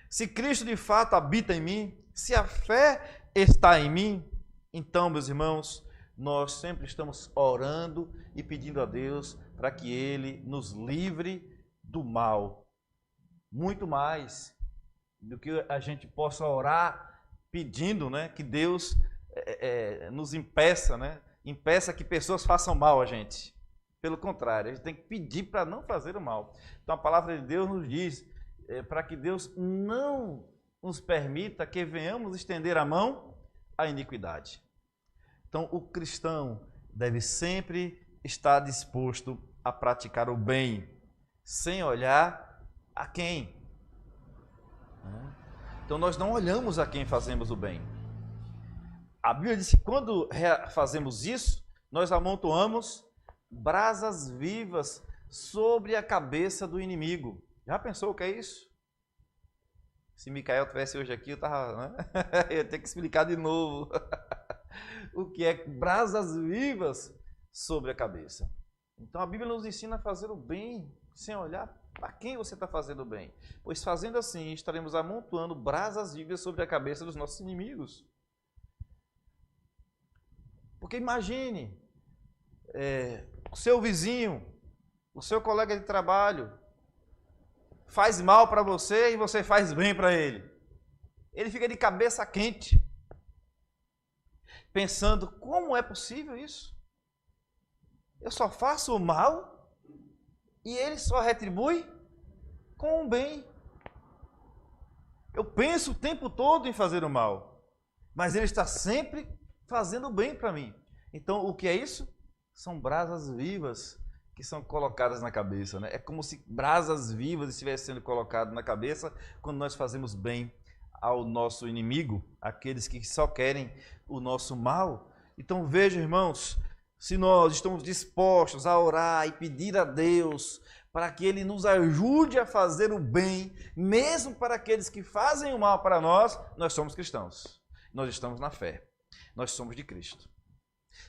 se Cristo de fato habita em mim, se a fé está em mim, então, meus irmãos, nós sempre estamos orando e pedindo a Deus para que Ele nos livre do mal. Muito mais do que a gente possa orar pedindo, né, que Deus nos impeça, né, impeça que pessoas façam mal a gente. Pelo contrário, a gente tem que pedir para não fazer o mal. Então a palavra de Deus nos diz para que Deus não nos permita que venhamos estender a mão à iniquidade. Então o cristão deve sempre estar disposto a praticar o bem, sem olhar a quem. Então nós não olhamos a quem fazemos o bem. A Bíblia diz que quando fazemos isso, nós amontoamos brasas vivas sobre a cabeça do inimigo. Já pensou o que é isso? Se Micael estivesse hoje aqui, eu ia ter que explicar de novo o que é brasas vivas sobre a cabeça. Então a Bíblia nos ensina a fazer o bem sem olhar para quem você está fazendo o bem. Pois fazendo assim, estaremos amontoando brasas vivas sobre a cabeça dos nossos inimigos. Porque imagine, o seu vizinho, o seu colega de trabalho, faz mal para você e você faz bem para ele. Ele fica de cabeça quente, pensando, como é possível isso? Eu só faço o mal e ele só retribui com o bem. Eu penso o tempo todo em fazer o mal, mas ele está sempre fazendo o bem para mim. Então, o que é isso? São brasas vivas que são colocadas na cabeça, né? É como se brasas vivas estivessem sendo colocadas na cabeça quando nós fazemos bem ao nosso inimigo, aqueles que só querem o nosso mal. Então, veja, irmãos, se nós estamos dispostos a orar e pedir a Deus para que Ele nos ajude a fazer o bem, mesmo para aqueles que fazem o mal para nós, nós somos cristãos. Nós estamos na fé. Nós somos de Cristo.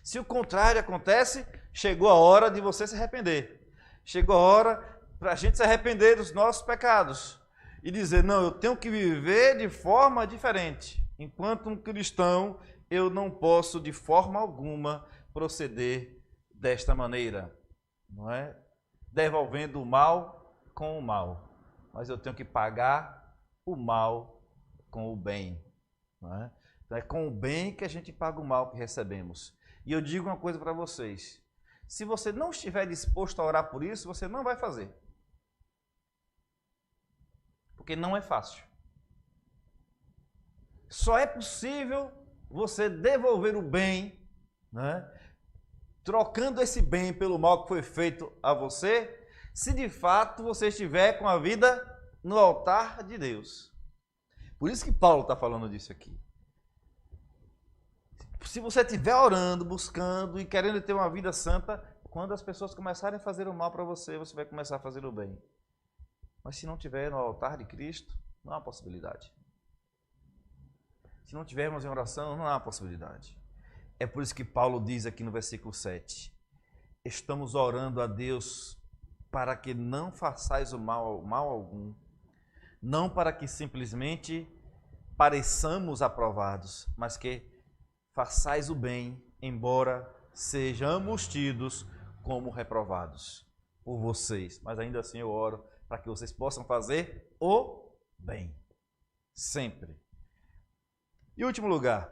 Se o contrário acontece, chegou a hora de você se arrepender. Chegou a hora para a gente se arrepender dos nossos pecados e dizer, não, eu tenho que viver de forma diferente. Enquanto um cristão, eu não posso de forma alguma proceder desta maneira, não é? Devolvendo o mal com o mal. Mas eu tenho que pagar o mal com o bem, não é? Então é com o bem que a gente paga o mal que recebemos. E eu digo uma coisa para vocês, se você não estiver disposto a orar por isso, você não vai fazer. Porque não é fácil. Só é possível você devolver o bem, né? Trocando esse bem pelo mal que foi feito a você, se de fato você estiver com a vida no altar de Deus. Por isso que Paulo está falando disso aqui. Se você estiver orando, buscando e querendo ter uma vida santa, quando as pessoas começarem a fazer o mal para você, você vai começar a fazer o bem. Mas se não estiver no altar de Cristo, não há possibilidade. Se não tivermos em oração, não há possibilidade. É por isso que Paulo diz aqui no versículo 7, estamos orando a Deus para que não façais o mal algum, não para que simplesmente pareçamos aprovados, mas que façais o bem, embora sejamos tidos como reprovados por vocês. Mas ainda assim eu oro para que vocês possam fazer o bem, sempre. E último lugar,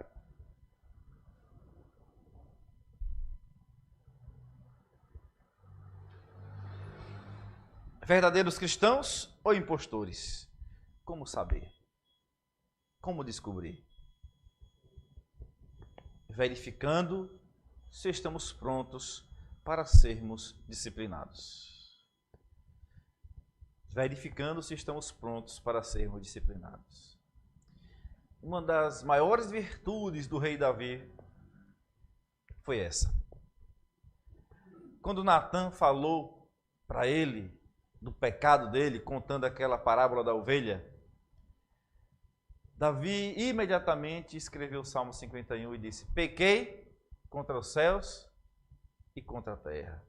verdadeiros cristãos ou impostores? Como saber? Como descobrir? Verificando se estamos prontos para sermos disciplinados. Verificando se estamos prontos para sermos disciplinados. Uma das maiores virtudes do rei Davi foi essa. Quando Natan falou para ele do pecado dele, contando aquela parábola da ovelha, Davi imediatamente escreveu o Salmo 51 e disse, pequei contra os céus e contra a terra.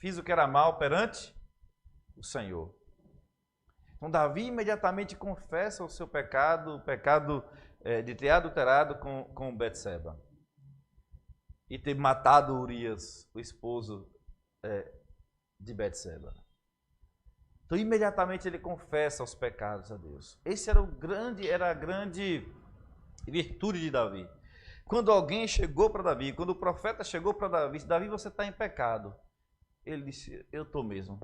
Fiz o que era mal perante o Senhor. Então Davi imediatamente confessa o seu pecado, o pecado de ter adulterado com Betseba. E ter matado Urias, o esposo de Betseba. Então, imediatamente ele confessa os pecados a Deus. Esse era a grande virtude de Davi. Quando alguém chegou para Davi, quando o profeta chegou para Davi, Davi, você está em pecado. Ele disse, eu estou mesmo.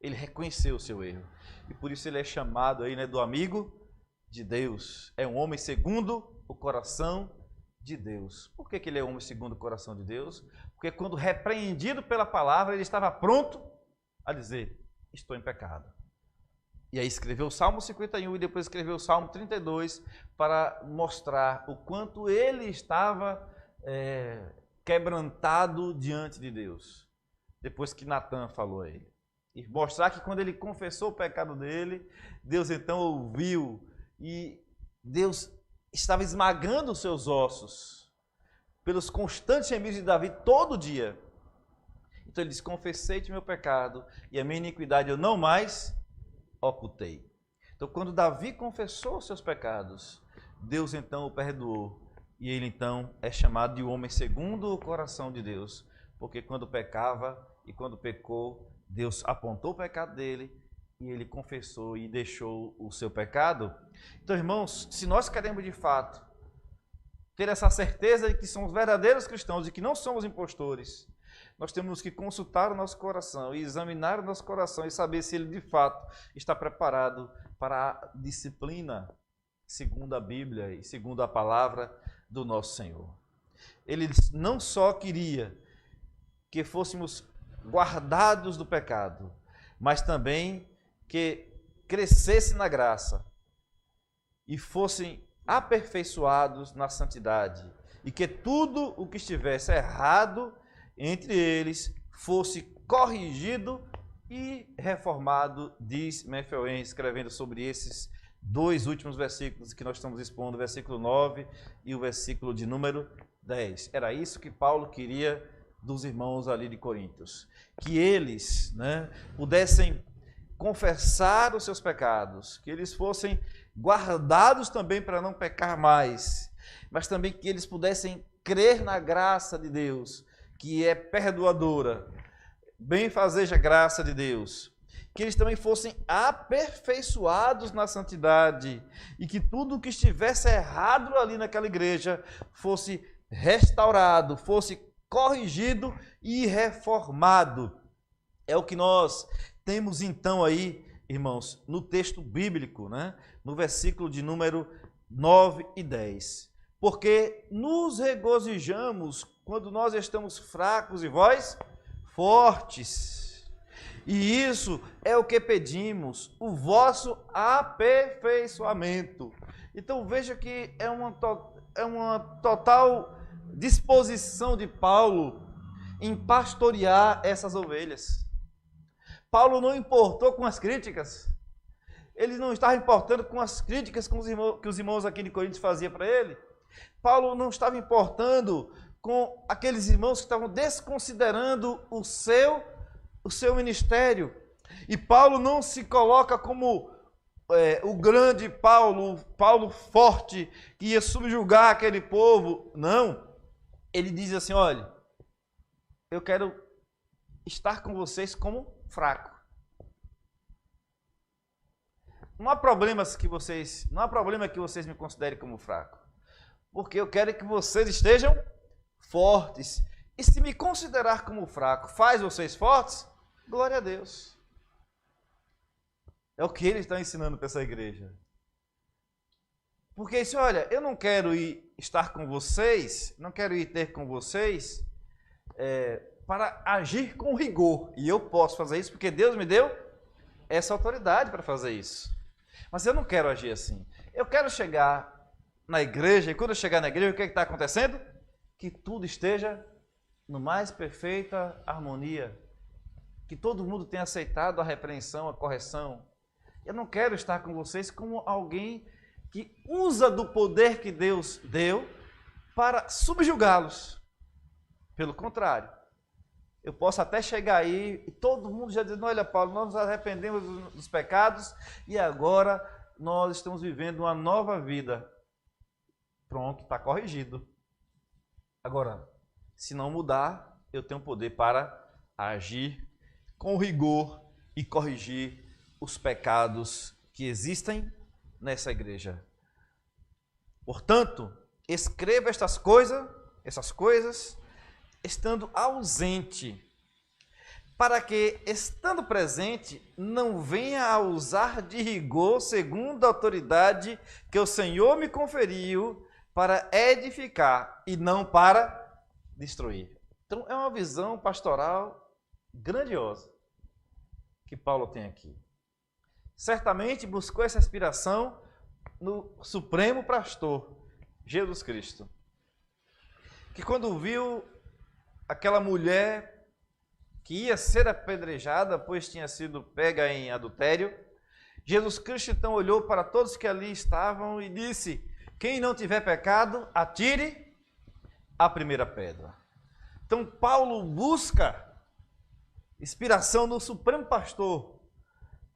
Ele reconheceu o seu erro. E por isso ele é chamado aí, né, do amigo de Deus. É um homem segundo o coração de Deus. Por que ele é um homem segundo o coração de Deus? Porque quando repreendido pela palavra, ele estava pronto a dizer, estou em pecado. E aí escreveu o Salmo 51 e depois escreveu o Salmo 32 para mostrar o quanto ele estava quebrantado diante de Deus. Depois que Natan falou a ele. E mostrar que quando ele confessou o pecado dele, Deus então ouviu e Deus estava esmagando os seus ossos pelos constantes gemidos de Davi todo dia. Então ele diz, confessei-te meu pecado e a minha iniquidade eu não mais ocultei. Então quando Davi confessou os seus pecados, Deus então o perdoou. E ele então é chamado de homem segundo o coração de Deus. Porque quando pecava e quando pecou, Deus apontou o pecado dele e ele confessou e deixou o seu pecado. Então, irmãos, se nós queremos de fato ter essa certeza de que somos verdadeiros cristãos e que não somos impostores, nós temos que consultar o nosso coração e examinar o nosso coração e saber se ele de fato está preparado para a disciplina segundo a Bíblia e segundo a palavra do nosso Senhor. Ele não só queria que fôssemos guardados do pecado, mas também que crescesse na graça e fossem aperfeiçoados na santidade, e que tudo o que estivesse errado entre eles fosse corrigido e reformado, diz Mefion, escrevendo sobre esses dois últimos versículos que nós estamos expondo, o versículo 9 e o versículo de número 10. Era isso que Paulo queria dos irmãos ali de Coríntios, que eles pudessem confessar os seus pecados, que eles fossem guardados também para não pecar mais, mas também que eles pudessem crer na graça de Deus, que é perdoadora, benfazeja graça de Deus, que eles também fossem aperfeiçoados na santidade e que tudo o que estivesse errado ali naquela igreja fosse restaurado, fosse corrigido e reformado. É o que nós temos então aí, irmãos, no texto bíblico, no versículo de número 9 e 10. Porque nos regozijamos quando nós estamos fracos e vós fortes. E isso é o que pedimos, o vosso aperfeiçoamento. Então veja que é uma total disposição de Paulo em pastorear essas ovelhas. Paulo não importou com as críticas. Ele não estava importando com as críticas que os irmãos aqui de Coríntios faziam para ele. Paulo não estava importando com aqueles irmãos que estavam desconsiderando o seu ministério. E Paulo não se coloca como o grande Paulo forte, que ia subjugar aquele povo. Não. Ele diz assim, olha, eu quero estar com vocês como fraco. Não há problema que vocês me considerem como fraco, porque eu quero que vocês estejam fortes. E se me considerar como fraco faz vocês fortes, glória a Deus. É o que ele está ensinando para essa igreja. Porque isso, olha, eu não quero estar com vocês, não quero ter com vocês para agir com rigor. E eu posso fazer isso porque Deus me deu essa autoridade para fazer isso. Mas eu não quero agir assim. Eu quero chegar na igreja, e quando eu chegar na igreja, o que está acontecendo? Que tudo esteja no mais perfeita harmonia. Que todo mundo tenha aceitado a repreensão, a correção. Eu não quero estar com vocês como alguém que usa do poder que Deus deu para subjugá-los. Pelo contrário, eu posso até chegar aí e todo mundo já dizendo, olha Paulo, nós nos arrependemos dos pecados e agora nós estamos vivendo uma nova vida. Pronto, está corrigido. Agora, se não mudar, eu tenho poder para agir com rigor e corrigir os pecados que existem nessa igreja. Portanto, escreva essas coisas, estando ausente, para que, estando presente, não venha a usar de rigor segundo a autoridade que o Senhor me conferiu para edificar e não para destruir. Então, é uma visão pastoral grandiosa que Paulo tem aqui. Certamente buscou essa inspiração no Supremo Pastor, Jesus Cristo, que quando viu aquela mulher que ia ser apedrejada, pois tinha sido pega em adultério, Jesus Cristo então olhou para todos que ali estavam e disse, quem não tiver pecado, atire a primeira pedra. Então Paulo busca inspiração do Supremo Pastor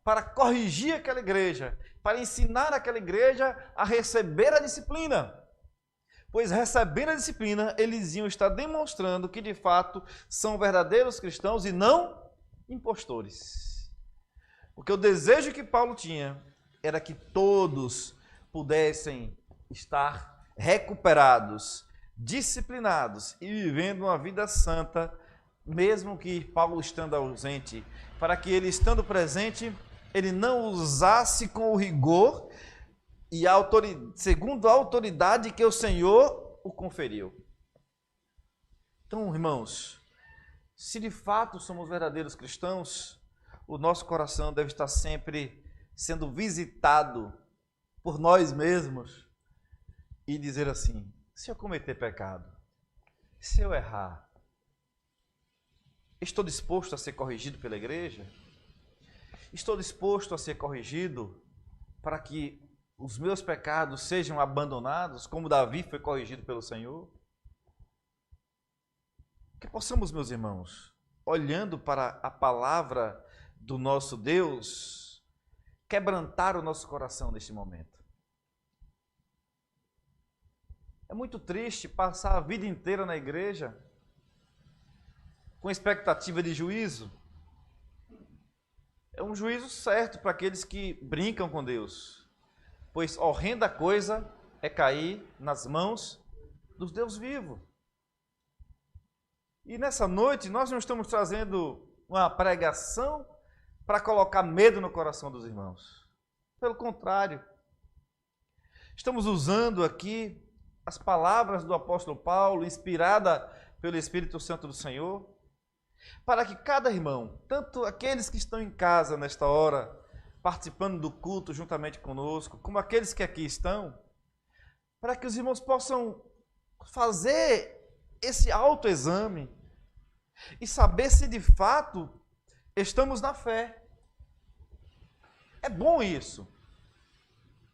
para corrigir aquela igreja, para ensinar aquela igreja a receber a disciplina. Pois recebendo a disciplina, eles iam estar demonstrando que de fato são verdadeiros cristãos e não impostores. Porque o desejo que Paulo tinha era que todos pudessem estar recuperados, disciplinados e vivendo uma vida santa, mesmo que Paulo estando ausente, para que ele estando presente, ele não usasse com o rigor e segundo a autoridade que o Senhor o conferiu. Então, irmãos, se de fato somos verdadeiros cristãos, o nosso coração deve estar sempre sendo visitado por nós mesmos e dizer assim: se eu cometer pecado, se eu errar, estou disposto a ser corrigido pela igreja? Estou disposto a ser corrigido para que os meus pecados sejam abandonados, como Davi foi corrigido pelo Senhor? Que possamos, meus irmãos, olhando para a palavra do nosso Deus, quebrantar o nosso coração neste momento. É muito triste passar a vida inteira na igreja com expectativa de juízo. É um juízo certo para aqueles que brincam com Deus, pois horrenda coisa é cair nas mãos dos Deus vivo. E nessa noite nós não estamos trazendo uma pregação para colocar medo no coração dos irmãos. Pelo contrário, estamos usando aqui as palavras do apóstolo Paulo, inspirada pelo Espírito Santo do Senhor, para que cada irmão, tanto aqueles que estão em casa nesta hora, participando do culto juntamente conosco, como aqueles que aqui estão, para que os irmãos possam fazer esse autoexame e saber se de fato estamos na fé. É bom isso.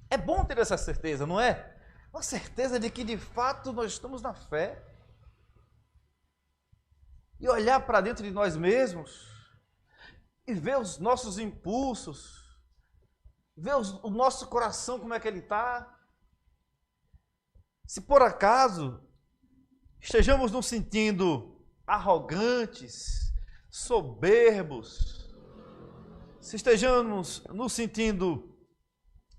É bom ter essa certeza, não é? Uma certeza de que de fato nós estamos na fé. E olhar para dentro de nós mesmos e ver os nossos impulsos, ver o nosso coração como é que ele está. Se por acaso estejamos nos sentindo arrogantes, soberbos, se estejamos nos sentindo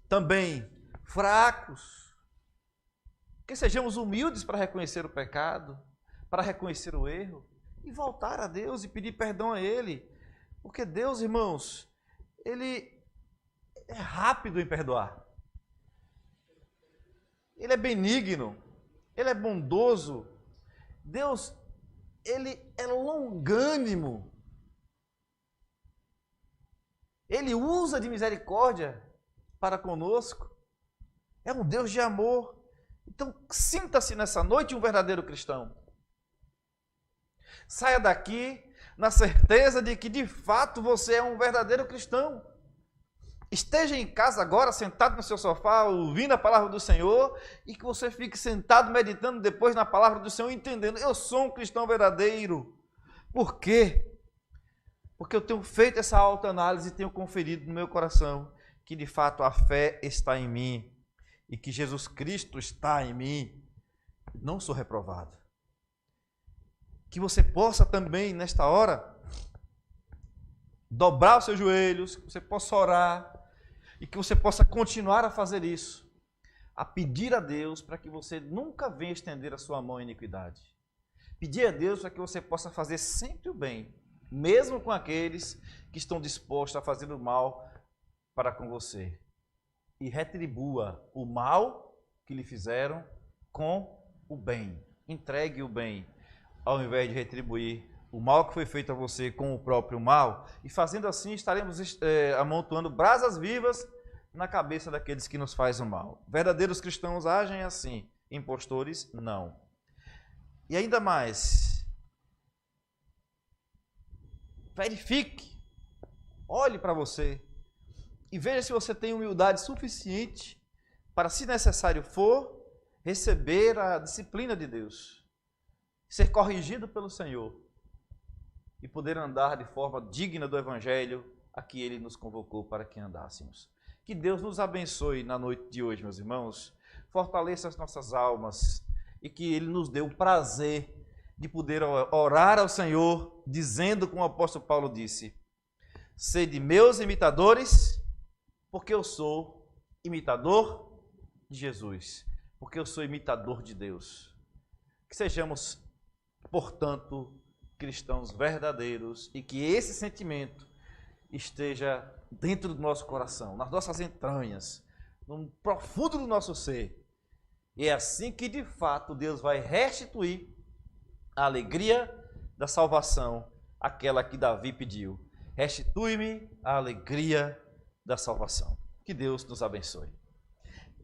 também fracos, que sejamos humildes para reconhecer o pecado, para reconhecer o erro e voltar a Deus e pedir perdão a Ele. Porque Deus, irmãos, Ele é rápido em perdoar. Ele é benigno, Ele é bondoso. Deus, Ele é longânimo. Ele usa de misericórdia para conosco. É um Deus de amor. Então, sinta-se nessa noite um verdadeiro cristão. Saia daqui na certeza de que, de fato, você é um verdadeiro cristão. Esteja em casa agora, sentado no seu sofá, ouvindo a palavra do Senhor, e que você fique sentado, meditando depois na palavra do Senhor, entendendo: eu sou um cristão verdadeiro. Por quê? Porque eu tenho feito essa autoanálise e tenho conferido no meu coração que, de fato, a fé está em mim e que Jesus Cristo está em mim. Não sou reprovado. Que você possa também, nesta hora, dobrar os seus joelhos, que você possa orar e que você possa continuar a fazer isso, a pedir a Deus para que você nunca venha estender a sua mão em iniquidade. Pedir a Deus para que você possa fazer sempre o bem, mesmo com aqueles que estão dispostos a fazer o mal para com você. E retribua o mal que lhe fizeram com o bem. Entregue o bem, ao invés de retribuir o mal que foi feito a você com o próprio mal. E fazendo assim, estaremos amontoando brasas vivas na cabeça daqueles que nos fazem o mal. Verdadeiros cristãos agem assim, impostores não. E ainda mais, verifique, olhe para você e veja se você tem humildade suficiente para, se necessário for, receber a disciplina de Deus, ser corrigido pelo Senhor. e poder andar de forma digna do Evangelho a que Ele nos convocou para que andássemos. Que Deus nos abençoe na noite de hoje, meus irmãos, fortaleça as nossas almas e que Ele nos dê o prazer de poder orar ao Senhor, dizendo como o apóstolo Paulo disse: sede meus imitadores, porque eu sou imitador de Jesus, porque eu sou imitador de Deus. Que sejamos, portanto, cristãos verdadeiros e que esse sentimento esteja dentro do nosso coração, nas nossas entranhas, no profundo do nosso ser. E é assim que, de fato, Deus vai restituir a alegria da salvação, aquela que Davi pediu. Restitui-me a alegria da salvação. Que Deus nos abençoe.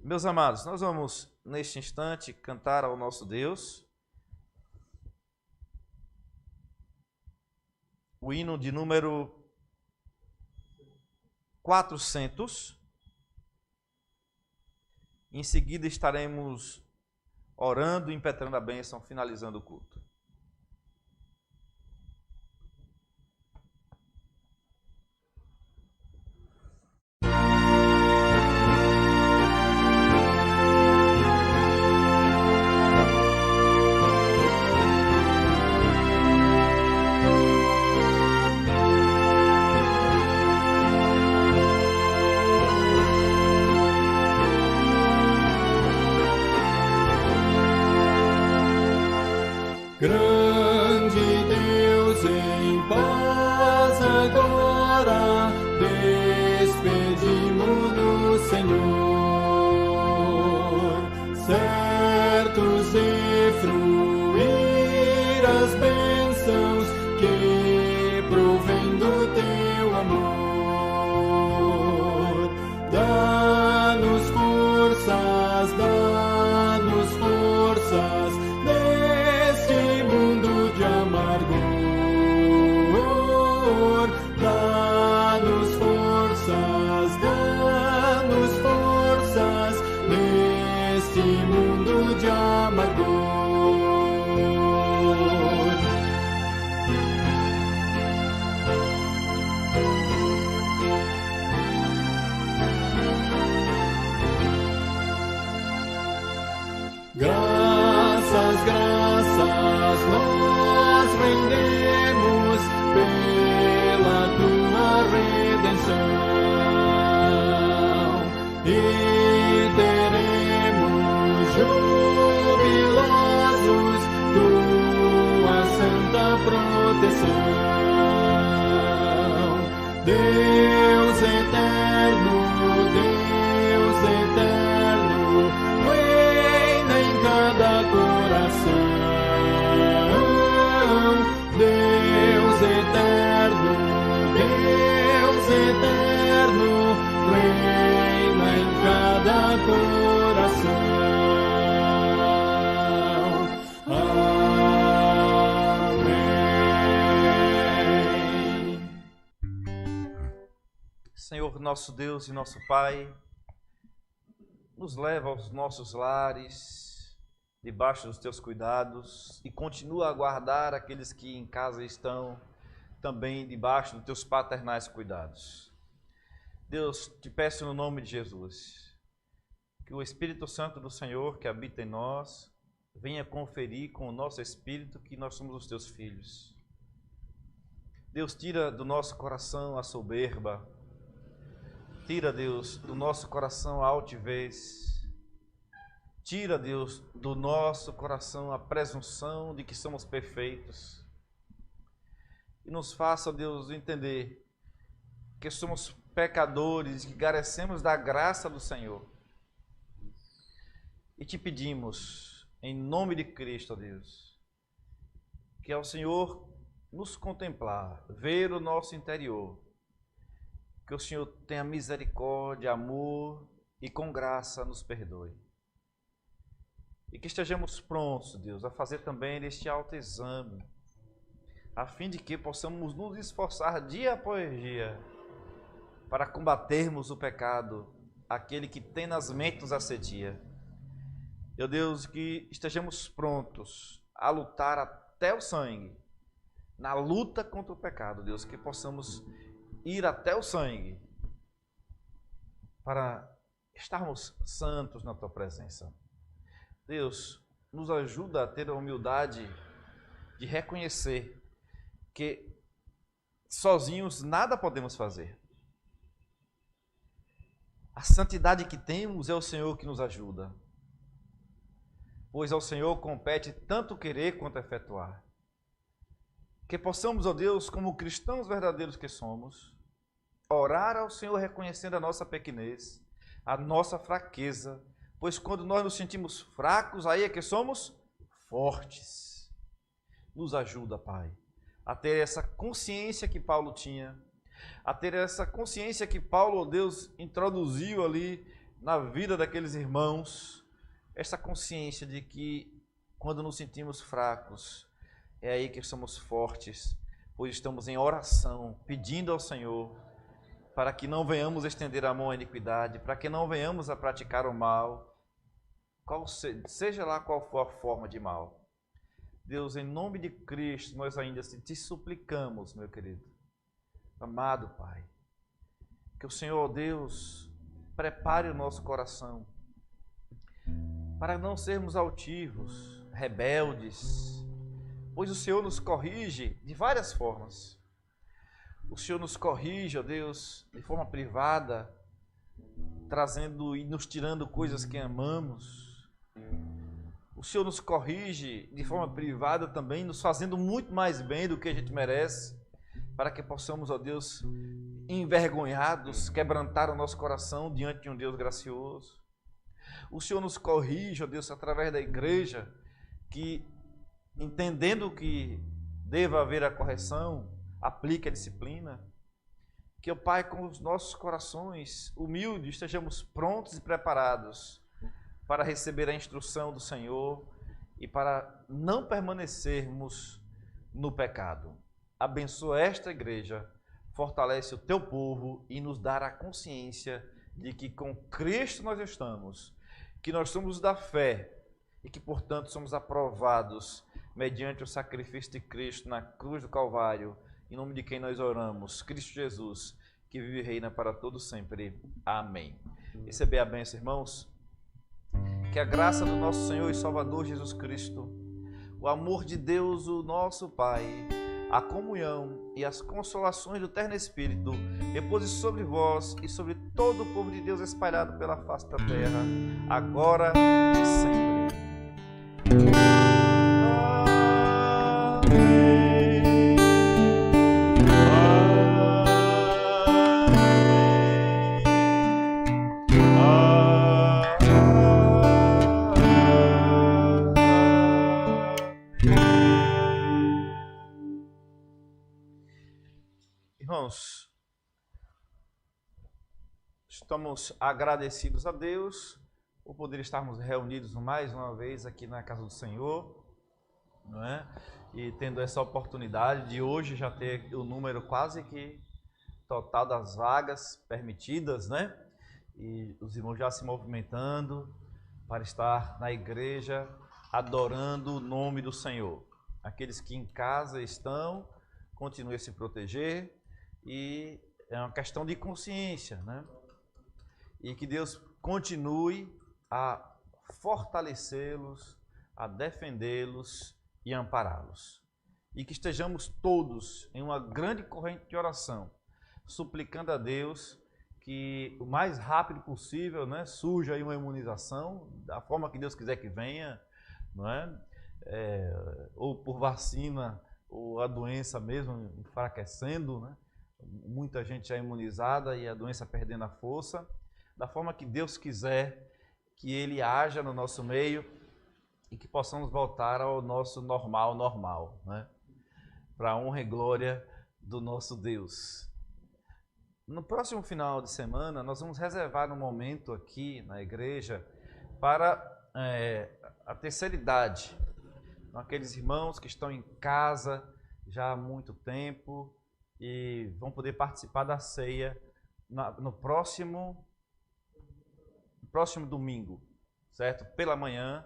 Meus amados, nós vamos, neste instante, cantar ao nosso Deus o hino de número 400. Em seguida estaremos orando e impetrando a bênção, finalizando o culto. Grande Deus, em paz agora despedimos do Senhor, certos de fruir as bênçãos que provém do teu amor. Dá-nos forças, dá-nos forças neste mundo de amargor. Dá-nos forças neste mundo de amargor. Graças, graças nós rendemos pela tua redenção e teremos jubilosos tua santa proteção. Deus eterno, reina em cada coração. Deus eterno, reina em cada coração. Amém. Senhor, nosso Deus e nosso Pai, nos leva aos nossos lares, debaixo dos teus cuidados, e continua a guardar aqueles que em casa estão também debaixo dos teus paternais cuidados. Deus, te peço no nome de Jesus, que o Espírito Santo do Senhor que habita em nós venha conferir com o nosso espírito que nós somos os teus filhos. Deus, tira do nosso coração a soberba, tira, Deus, do nosso coração a altivez, tira, Deus, do nosso coração a presunção de que somos perfeitos, e nos faça, Deus, entender que somos pecadores, que carecemos da graça do Senhor. E te pedimos, em nome de Cristo, ó Deus, que ao Senhor nos contemplar, ver o nosso interior, que o Senhor tenha misericórdia, amor e com graça nos perdoe. E que estejamos prontos, Deus, a fazer também este autoexame, a fim de que possamos nos esforçar dia após dia para combatermos o pecado, aquele que tenazmente nos assedia. Meu Deus, que estejamos prontos a lutar até o sangue na luta contra o pecado, Deus, que possamos ir até o sangue para estarmos santos na Tua presença. Deus, nos ajuda a ter a humildade de reconhecer que sozinhos nada podemos fazer. A santidade que temos é o Senhor que nos ajuda, pois ao Senhor compete tanto querer quanto efetuar. Que possamos, ó Deus, como cristãos verdadeiros que somos, orar ao Senhor reconhecendo a nossa pequenez, a nossa fraqueza, pois quando nós nos sentimos fracos, aí é que somos fortes. Nos ajuda, Pai, a ter essa consciência que Paulo tinha, a ter essa consciência que Paulo, ó Deus, introduziu ali na vida daqueles irmãos, essa consciência de que quando nos sentimos fracos, é aí que somos fortes, pois estamos em oração, pedindo ao Senhor para que não venhamos estender a mão à iniquidade, para que não venhamos a praticar o mal, seja lá qual for a forma de mal. Deus, em nome de Cristo, nós ainda te suplicamos, meu querido, amado Pai, que o Senhor, Deus, prepare o nosso coração para não sermos altivos, rebeldes, pois o Senhor nos corrige de várias formas. O Senhor nos corrige, ó Deus, de forma privada, trazendo e nos tirando coisas que amamos. O Senhor nos corrige de forma privada também, nos fazendo muito mais bem do que a gente merece, para que possamos, ó Deus, envergonhados, quebrantar o nosso coração diante de um Deus gracioso. O Senhor nos corrige, ó Deus, através da igreja, que entendendo que deva haver a correção, aplique a disciplina. Que, ó Pai, com os nossos corações humildes, estejamos prontos e preparados para receber a instrução do Senhor e para não permanecermos no pecado. Abençoa esta igreja, fortalece o Teu povo e nos dá a consciência de que com Cristo nós estamos, que nós somos da fé e que, portanto, somos aprovados mediante o sacrifício de Cristo na cruz do Calvário, em nome de quem nós oramos, Cristo Jesus, que vive e reina para todos sempre. Amém. Receber a bênção, irmãos. Que a graça do nosso Senhor e Salvador Jesus Cristo, o amor de Deus, o nosso Pai, a comunhão e as consolações do Terno Espírito repouse sobre vós e sobre todo o povo de Deus espalhado pela face da terra, agora e sempre. Irmãos, estamos agradecidos a Deus por poder estarmos reunidos mais uma vez aqui na casa do Senhor, não é? E tendo essa oportunidade de hoje já ter o número quase que total das vagas permitidas, né? E os irmãos já se movimentando para estar na igreja adorando o nome do Senhor. Aqueles que em casa estão, continuem a se proteger. E é uma questão de consciência, né? E que Deus continue a fortalecê-los, a defendê-los e ampará-los. E que estejamos todos em uma grande corrente de oração, suplicando a Deus que o mais rápido possível, né, surja aí uma imunização, da forma que Deus quiser que venha, não é? Ou por vacina, ou a doença mesmo enfraquecendo, né? Muita gente já imunizada e a doença perdendo a força, da forma que Deus quiser que Ele haja no nosso meio e que possamos voltar ao nosso normal, né? Para a honra e glória do nosso Deus. No próximo final de semana, nós vamos reservar um momento aqui na igreja para a terceira idade, aqueles irmãos que estão em casa já há muito tempo, e vão poder participar da ceia no próximo domingo, certo? Pela manhã.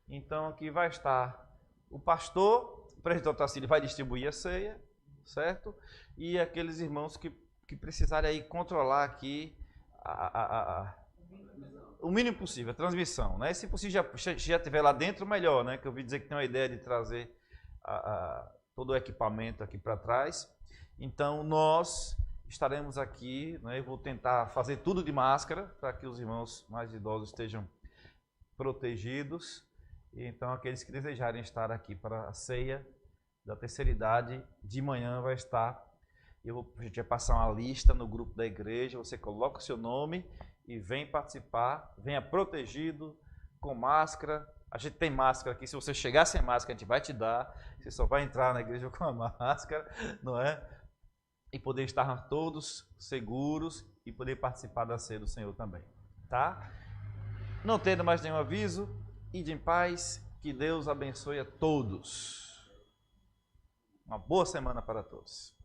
Então aqui vai estar o pastor o presbitério Otacílio vai distribuir a ceia, certo? E aqueles irmãos que precisarem aí controlar aqui o mínimo possível, a transmissão, né? Se possível já estiver lá dentro, melhor, né? Que eu ouvi dizer que tem uma ideia de trazer todo o equipamento aqui para trás. Então, nós estaremos aqui, né? Eu vou tentar fazer tudo de máscara para que os irmãos mais idosos estejam protegidos. E então, aqueles que desejarem estar aqui para a ceia da terceira idade, de manhã vai estar. A gente vai passar uma lista no grupo da igreja, você coloca o seu nome e vem participar, venha protegido, com máscara. A gente tem máscara aqui, se você chegar sem máscara, a gente vai te dar. Você só vai entrar na igreja com a máscara, não é? E poder estar todos seguros e poder participar da ceia do Senhor também, tá? Não tendo mais nenhum aviso, ide em paz, que Deus abençoe a todos. Uma boa semana para todos.